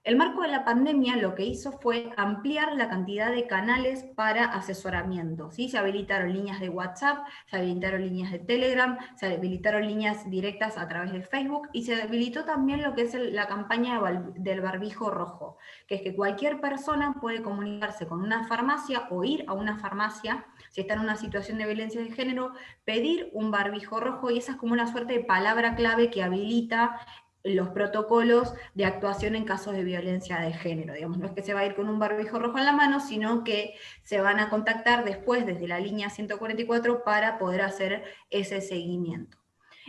El marco de la pandemia lo que hizo fue ampliar la cantidad de canales para asesoramiento, ¿sí? Se habilitaron líneas de WhatsApp, se habilitaron líneas de Telegram, se habilitaron líneas directas a través de Facebook y se habilitó también lo que es la campaña del barbijo rojo, que es que cualquier persona puede comunicarse con una farmacia o ir a una farmacia, si está en una situación de violencia de género, pedir un barbijo rojo, y esa es como una suerte de palabra clave que habilita los protocolos de actuación en casos de violencia de género. Digamos, no es que se va a ir con un barbijo rojo en la mano, sino que se van a contactar después desde la línea 144 para poder hacer ese seguimiento.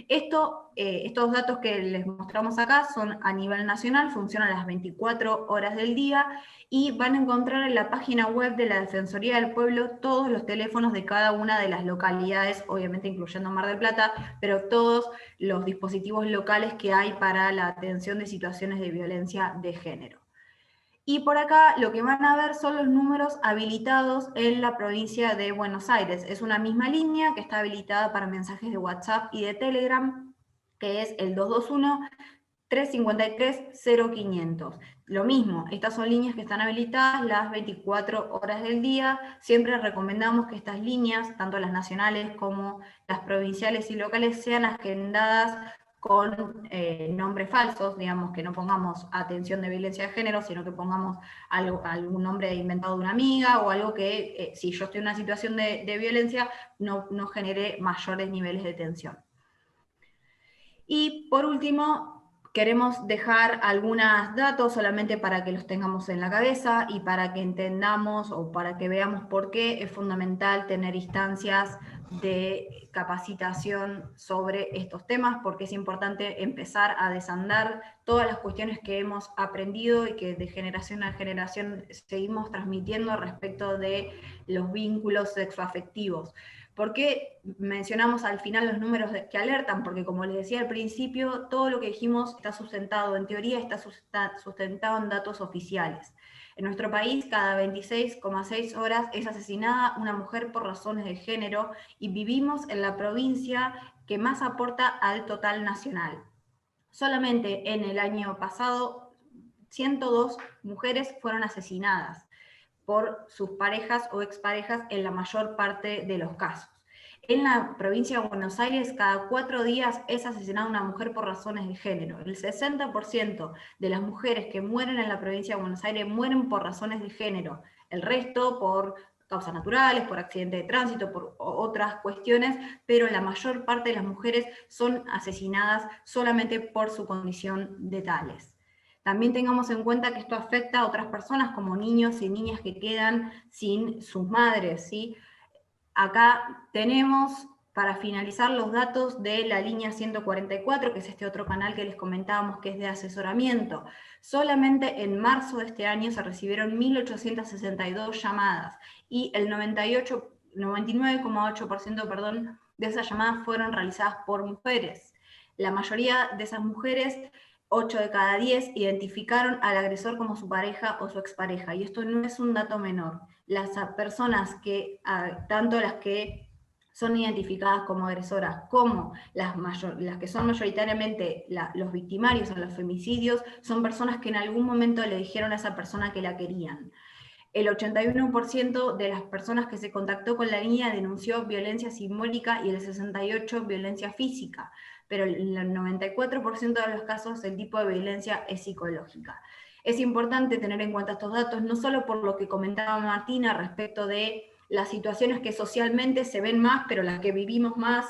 Estos datos que les mostramos acá son a nivel nacional, funcionan las 24 horas del día y van a encontrar en la página web de la Defensoría del Pueblo todos los teléfonos de cada una de las localidades, obviamente incluyendo Mar del Plata, pero todos los dispositivos locales que hay para la atención de situaciones de violencia de género. Y por acá lo que van a ver son los números habilitados en la provincia de Buenos Aires. Es una misma línea que está habilitada para mensajes de WhatsApp y de Telegram, que es el 221-353-0500. Lo mismo, estas son líneas que están habilitadas las 24 horas del día. Siempre recomendamos que estas líneas, tanto las nacionales como las provinciales y locales, sean agendadas con nombres falsos, digamos, que no pongamos atención de violencia de género, sino que pongamos algún nombre inventado de una amiga, o algo que, si yo estoy en una situación de violencia, no genere mayores niveles de tensión. Y por último, queremos dejar algunos datos solamente para que los tengamos en la cabeza y para que entendamos o para que veamos por qué es fundamental tener instancias de capacitación sobre estos temas, porque es importante empezar a desandar todas las cuestiones que hemos aprendido y que de generación a generación seguimos transmitiendo respecto de los vínculos sexoafectivos. ¿Por qué mencionamos al final los números que alertan? Porque como les decía al principio, todo lo que dijimos está sustentado, en teoría está sustentado en datos oficiales. En nuestro país, cada 26,6 horas es asesinada una mujer por razones de género y vivimos en la provincia que más aporta al total nacional. Solamente en el año pasado, 102 mujeres fueron asesinadas por sus parejas o exparejas en la mayor parte de los casos. En la provincia de Buenos Aires, cada 4 días es asesinada una mujer por razones de género. El 60% de las mujeres que mueren en la provincia de Buenos Aires mueren por razones de género. El resto por causas naturales, por accidente de tránsito, por otras cuestiones, pero la mayor parte de las mujeres son asesinadas solamente por su condición de tales. También tengamos en cuenta que esto afecta a otras personas, como niños y niñas que quedan sin sus madres, ¿sí? Acá tenemos, para finalizar, los datos de la línea 144, que es este otro canal que les comentábamos que es de asesoramiento. Solamente en marzo de este año se recibieron 1.862 llamadas y el 99,8% de esas llamadas fueron realizadas por mujeres. La mayoría de esas mujeres, 8 de cada 10, identificaron al agresor como su pareja o su expareja, y esto no es un dato menor. Las personas que, tanto las que son identificadas como agresoras, como las que son mayoritariamente los victimarios en los femicidios, son personas que en algún momento le dijeron a esa persona que la querían. El 81% de las personas que se contactó con la línea denunció violencia simbólica y el 68% violencia física, pero en el 94% de los casos el tipo de violencia es psicológica. Es importante tener en cuenta estos datos, no solo por lo que comentaba Martina respecto de las situaciones que socialmente se ven más, pero las que vivimos más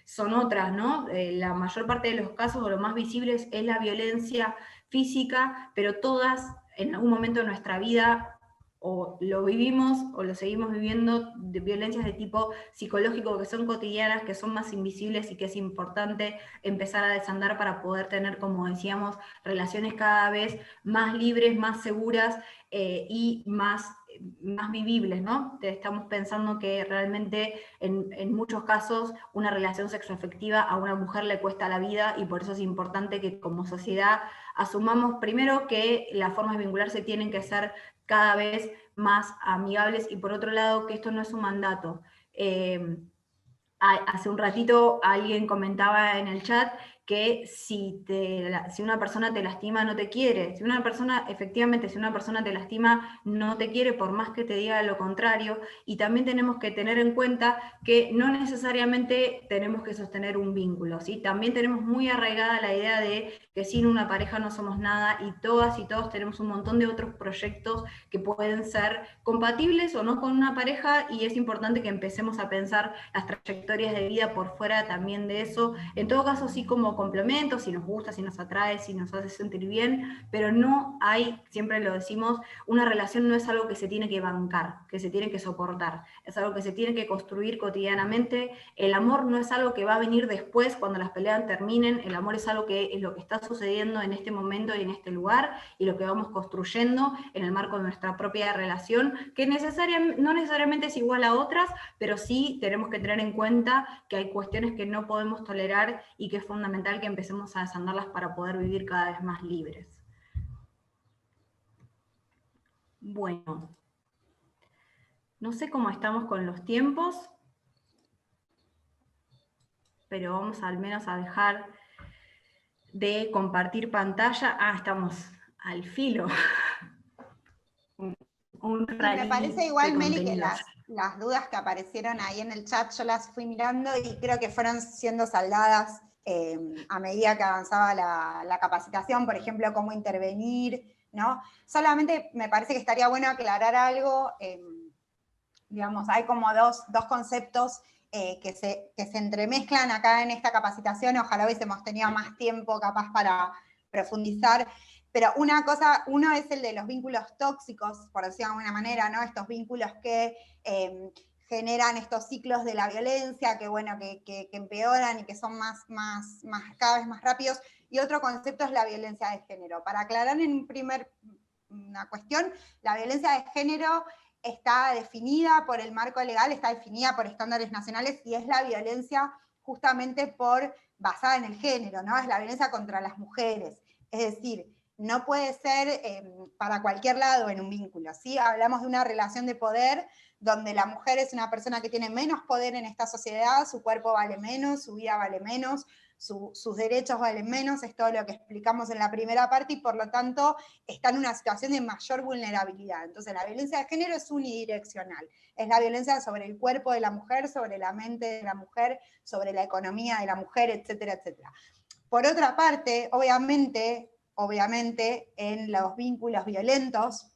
son otras, ¿no? La mayor parte de los casos, o lo más visibles, es la violencia física, pero todas, en algún momento de nuestra vida, o lo vivimos o lo seguimos viviendo, de violencias de tipo psicológico que son cotidianas, que son más invisibles y que es importante empezar a desandar para poder tener, como decíamos, relaciones cada vez más libres, más seguras y más vivibles, ¿no? Estamos pensando que realmente en muchos casos una relación sexoafectiva a una mujer le cuesta la vida, y por eso es importante que como sociedad asumamos primero que las formas de vincularse tienen que ser cada vez más amigables, y por otro lado que esto no es un mandato. Hace un ratito alguien comentaba en el chat que si una persona te lastima no te quiere. Efectivamente, si una persona te lastima no te quiere por más que te diga lo contrario, y también tenemos que tener en cuenta que no necesariamente tenemos que sostener un vínculo, ¿sí? También tenemos muy arraigada la idea de que sin una pareja no somos nada, y todas y todos tenemos un montón de otros proyectos que pueden ser compatibles o no con una pareja, y es importante que empecemos a pensar las trayectorias de vida por fuera también de eso, en todo caso sí como complemento, si nos gusta, si nos atrae, si nos hace sentir bien, pero no hay, siempre lo decimos, una relación no es algo que se tiene que bancar, que se tiene que soportar, es algo que se tiene que construir cotidianamente. El amor no es algo que va a venir después cuando las peleas terminen, el amor es algo que es lo que está sucediendo en este momento y en este lugar, y lo que vamos construyendo en el marco de nuestra propia relación, que no necesariamente es igual a otras, pero sí tenemos que tener en cuenta que hay cuestiones que no podemos tolerar y que es fundamental que empecemos a desandarlas para poder vivir cada vez más libres. Bueno, no sé cómo estamos con los tiempos, pero vamos al menos a dejar de compartir pantalla. Estamos al filo. Me parece igual, Meli, que las dudas que aparecieron ahí en el chat yo las fui mirando y creo que fueron siendo saldadas a medida que avanzaba la capacitación, por ejemplo, cómo intervenir, ¿no? Solamente me parece que estaría bueno aclarar algo, digamos, hay como dos conceptos que se entremezclan acá en esta capacitación. Ojalá hubiésemos tenido más tiempo capaz para profundizar. Pero uno es el de los vínculos tóxicos, por decirlo de alguna manera, ¿no? Estos vínculos que generan estos ciclos de la violencia que, bueno, que empeoran y que son cada vez más rápidos. Y otro concepto es la violencia de género. Para aclarar una cuestión, la violencia de género está definida por el marco legal, está definida por estándares nacionales y es la violencia justamente basada en el género, ¿no? Es la violencia contra las mujeres. Es decir, no puede ser para cualquier lado en un vínculo, ¿sí? Hablamos de una relación de poder donde la mujer es una persona que tiene menos poder en esta sociedad, su cuerpo vale menos, su vida vale menos, sus derechos valen menos, es todo lo que explicamos en la primera parte, y por lo tanto está en una situación de mayor vulnerabilidad. Entonces la violencia de género es unidireccional, es la violencia sobre el cuerpo de la mujer, sobre la mente de la mujer, sobre la economía de la mujer, etcétera, etcétera. Por otra parte, obviamente, en los vínculos violentos,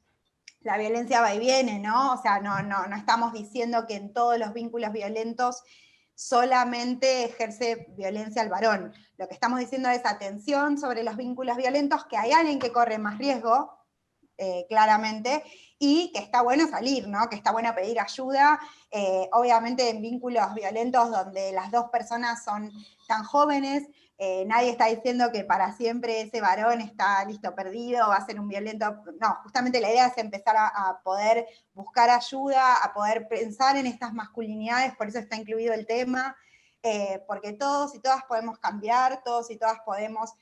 la violencia va y viene, ¿no? O sea, no estamos diciendo que en todos los vínculos violentos solamente ejerce violencia el varón. Lo que estamos diciendo es atención sobre los vínculos violentos, que hay alguien que corre más riesgo, claramente, y que está bueno salir, ¿no? Que está bueno pedir ayuda, obviamente en vínculos violentos donde las dos personas son tan jóvenes, nadie está diciendo que para siempre ese varón está listo, perdido, va a ser un violento. No, justamente la idea es empezar a poder buscar ayuda, a poder pensar en estas masculinidades, por eso está incluido el tema, porque todos y todas podemos cambiar, todos y todas podemos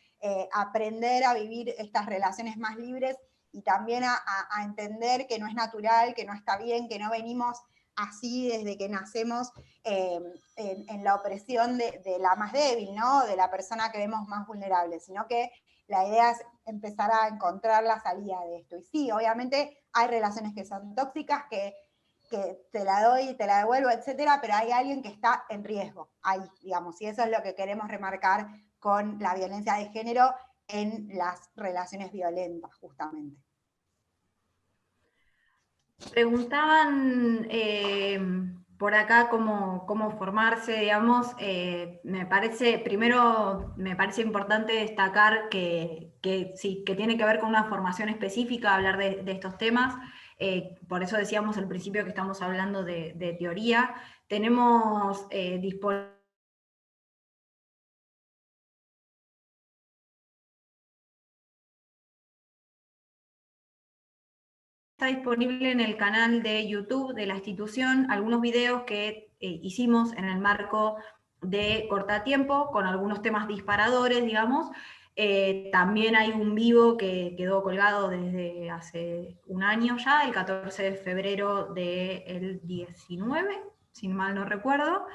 aprender a vivir estas relaciones más libres, y también a entender que no es natural, que no está bien, que no venimos así desde que nacemos en la opresión de la más débil, ¿no? De la persona que vemos más vulnerable, sino que la idea es empezar a encontrar la salida de esto. Y sí, obviamente hay relaciones que son tóxicas, que te la doy y te la devuelvo, etcétera, pero hay alguien que está en riesgo ahí, digamos, y eso es lo que queremos remarcar con la violencia de género en las relaciones violentas, justamente. Preguntaban por acá cómo formarse, digamos. Primero me parece importante destacar que sí, que tiene que ver con una formación específica hablar de estos temas. Por eso decíamos al principio que estamos hablando de teoría. Tenemos disponible está disponible en el canal de YouTube de la institución algunos videos que hicimos en el marco de Cortatiempo, con algunos temas disparadores, digamos. También hay un vivo que quedó colgado desde hace un año ya, el 14 de febrero del 19, si mal no recuerdo.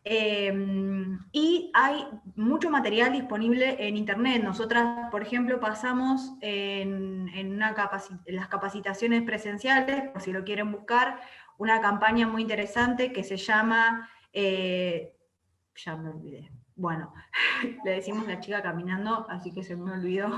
Y hay mucho material disponible en internet. Nosotras, por ejemplo, pasamos en las capacitaciones presenciales, por si lo quieren buscar, una campaña muy interesante que se llama, ya me olvidé, bueno, le decimos La chica caminando, así que se me olvidó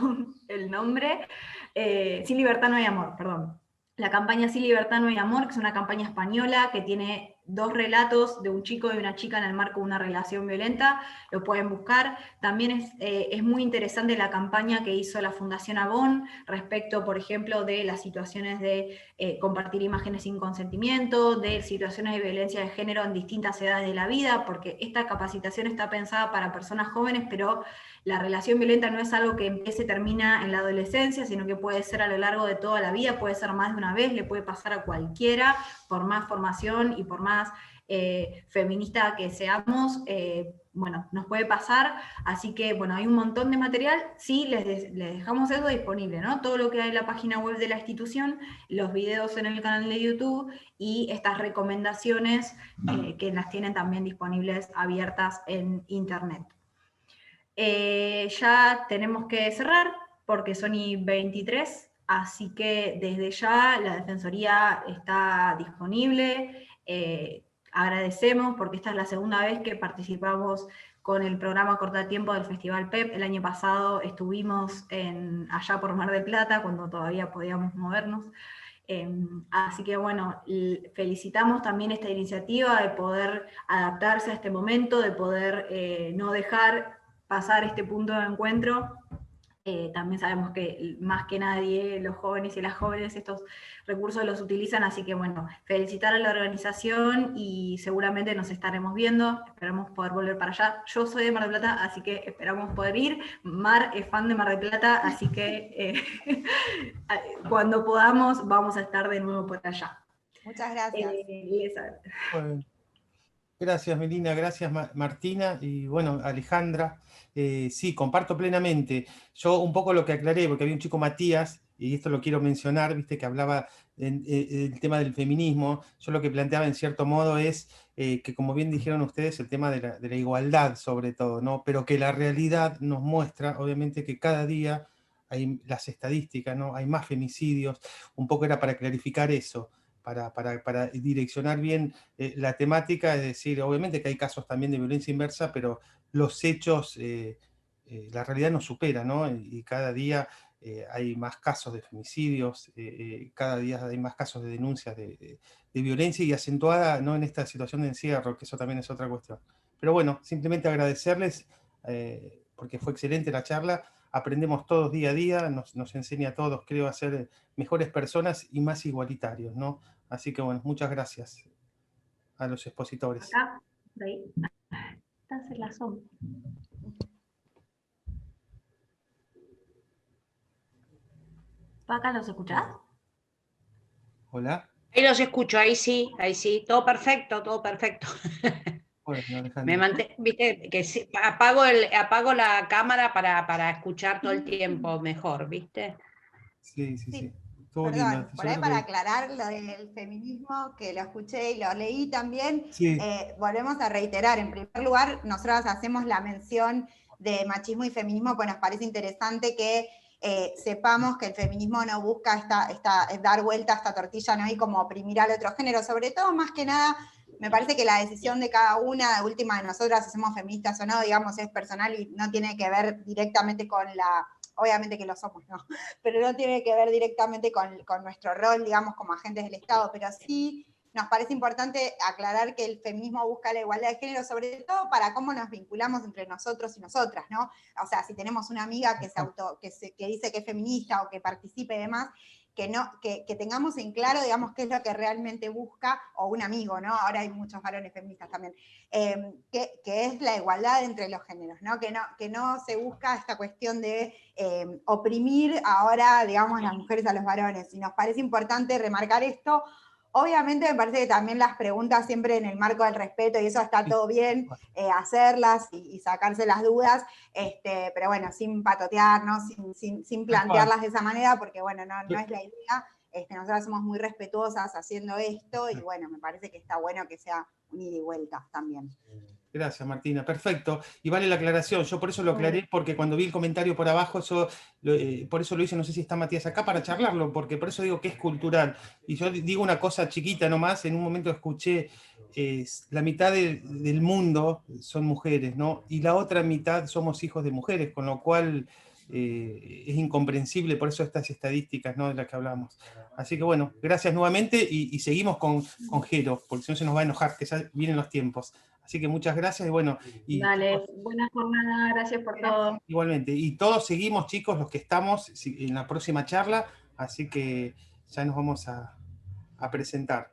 el nombre, Sin libertad no hay amor, perdón. La campaña Sin libertad no hay amor, que es una campaña española que tiene 2 relatos de un chico y una chica en el marco de una relación violenta, lo pueden buscar. También es muy interesante la campaña que hizo la Fundación Avon respecto, por ejemplo, de las situaciones de compartir imágenes sin consentimiento, de situaciones de violencia de género en distintas edades de la vida, porque esta capacitación está pensada para personas jóvenes, pero la relación violenta no es algo que empiece y termina en la adolescencia, sino que puede ser a lo largo de toda la vida, puede ser más de una vez, le puede pasar a cualquiera, por más formación y por más feminista que seamos, bueno, nos puede pasar. Así que, bueno, hay un montón de material. Sí, les dejamos eso disponible, ¿no? Todo lo que hay en la página web de la institución, los videos en el canal de YouTube y estas recomendaciones que las tienen también disponibles abiertas en internet. Ya tenemos que cerrar porque son y 23, así que desde ya la Defensoría está disponible. Agradecemos porque esta es la segunda vez que participamos con el programa Cortatiempo del Festival PEP. El año pasado estuvimos allá por Mar del Plata, cuando todavía podíamos movernos. Así que bueno, felicitamos también esta iniciativa de poder adaptarse a este momento, de poder no dejar pasar este punto de encuentro También sabemos que más que nadie los jóvenes y las jóvenes estos recursos los utilizan, así que bueno, felicitar a la organización y seguramente nos estaremos viendo, esperamos poder volver para allá. Yo soy de Mar del Plata, así que esperamos poder ir. Mar es fan de Mar del Plata, así que cuando podamos vamos a estar de nuevo por allá. Muchas gracias. Bueno, gracias Melina, gracias Martina y bueno, Alejandra. Sí, comparto plenamente. Yo un poco lo que aclaré, porque había un chico Matías, y esto lo quiero mencionar, viste que hablaba del tema del feminismo. Yo lo que planteaba en cierto modo es que, como bien dijeron ustedes, el tema de la igualdad sobre todo, ¿no? Pero que la realidad nos muestra, obviamente, que cada día hay las estadísticas, ¿no? Hay más femicidios. Un poco era para clarificar eso. Para direccionar bien la temática, es decir, obviamente que hay casos también de violencia inversa, pero los hechos, la realidad nos supera, ¿no? Y cada día hay más casos de femicidios, cada día hay más casos de denuncias de violencia y acentuada, ¿no? En esta situación de encierro, que eso también es otra cuestión. Pero bueno, simplemente agradecerles, porque fue excelente la charla. Aprendemos todos día a día, nos enseña a todos, creo, a ser mejores personas y más igualitarios, ¿no? Así que bueno, muchas gracias a los expositores. Acá, de ahí. Estás en la sombra. ¿Paca, los escuchás? Hola. Ahí los escucho, ahí sí, todo perfecto, todo perfecto. Bueno, Viste, que sí, apago la cámara para escuchar todo el tiempo mejor, ¿viste? Sí. Estuvo Perdón, lindo. por ahí para aclarar lo del feminismo, que lo escuché y lo leí también, Sí. Volvemos a reiterar, en primer lugar, nosotras hacemos la mención de machismo y feminismo, pues nos parece interesante que sepamos que el feminismo no busca dar vuelta a esta tortilla, ¿no? Y como oprimir al otro género, sobre todo, más que nada, me parece que la decisión de cada una, de última de nosotras, si somos feministas o no, digamos, es personal y no tiene que ver directamente con obviamente que lo somos, ¿no? Pero no tiene que ver directamente con nuestro rol, digamos, como agentes del Estado, pero sí nos parece importante aclarar que el feminismo busca la igualdad de género, sobre todo para cómo nos vinculamos entre nosotros y nosotras, ¿no? O sea, si tenemos una amiga que dice que es feminista o que participe y demás, que tengamos en claro, digamos, qué es lo que realmente busca, o un amigo, ¿no? Ahora hay muchos varones feministas también, que es la igualdad entre los géneros, ¿no? Que no se busca esta cuestión de oprimir ahora, digamos, las mujeres a los varones. Y nos parece importante remarcar esto. Obviamente me parece que también las preguntas siempre en el marco del respeto, y eso está todo bien, hacerlas y sacarse las dudas, pero bueno, sin patotear, ¿no? sin plantearlas de esa manera, porque bueno, no es la idea. Nosotras somos muy respetuosas haciendo esto, y bueno, me parece que está bueno que sea un ida y vuelta también. Gracias, Martina. Perfecto. Y vale la aclaración. Yo por eso lo aclaré, porque cuando vi el comentario por abajo, por eso lo hice, no sé si está Matías acá para charlarlo, porque por eso digo que es cultural. Y yo digo una cosa chiquita nomás, en un momento escuché, la mitad del mundo son mujeres, ¿no? Y la otra mitad somos hijos de mujeres, con lo cual es incomprensible, por eso estas estadísticas, ¿no? De las que hablamos. Así que bueno, gracias nuevamente y seguimos con Jero, porque si no se nos va a enojar, que ya vienen los tiempos. Así que muchas gracias y bueno. Dale, buena jornada, gracias por todo. Igualmente. Y todos seguimos, chicos, los que estamos en la próxima charla, así que ya nos vamos a presentar.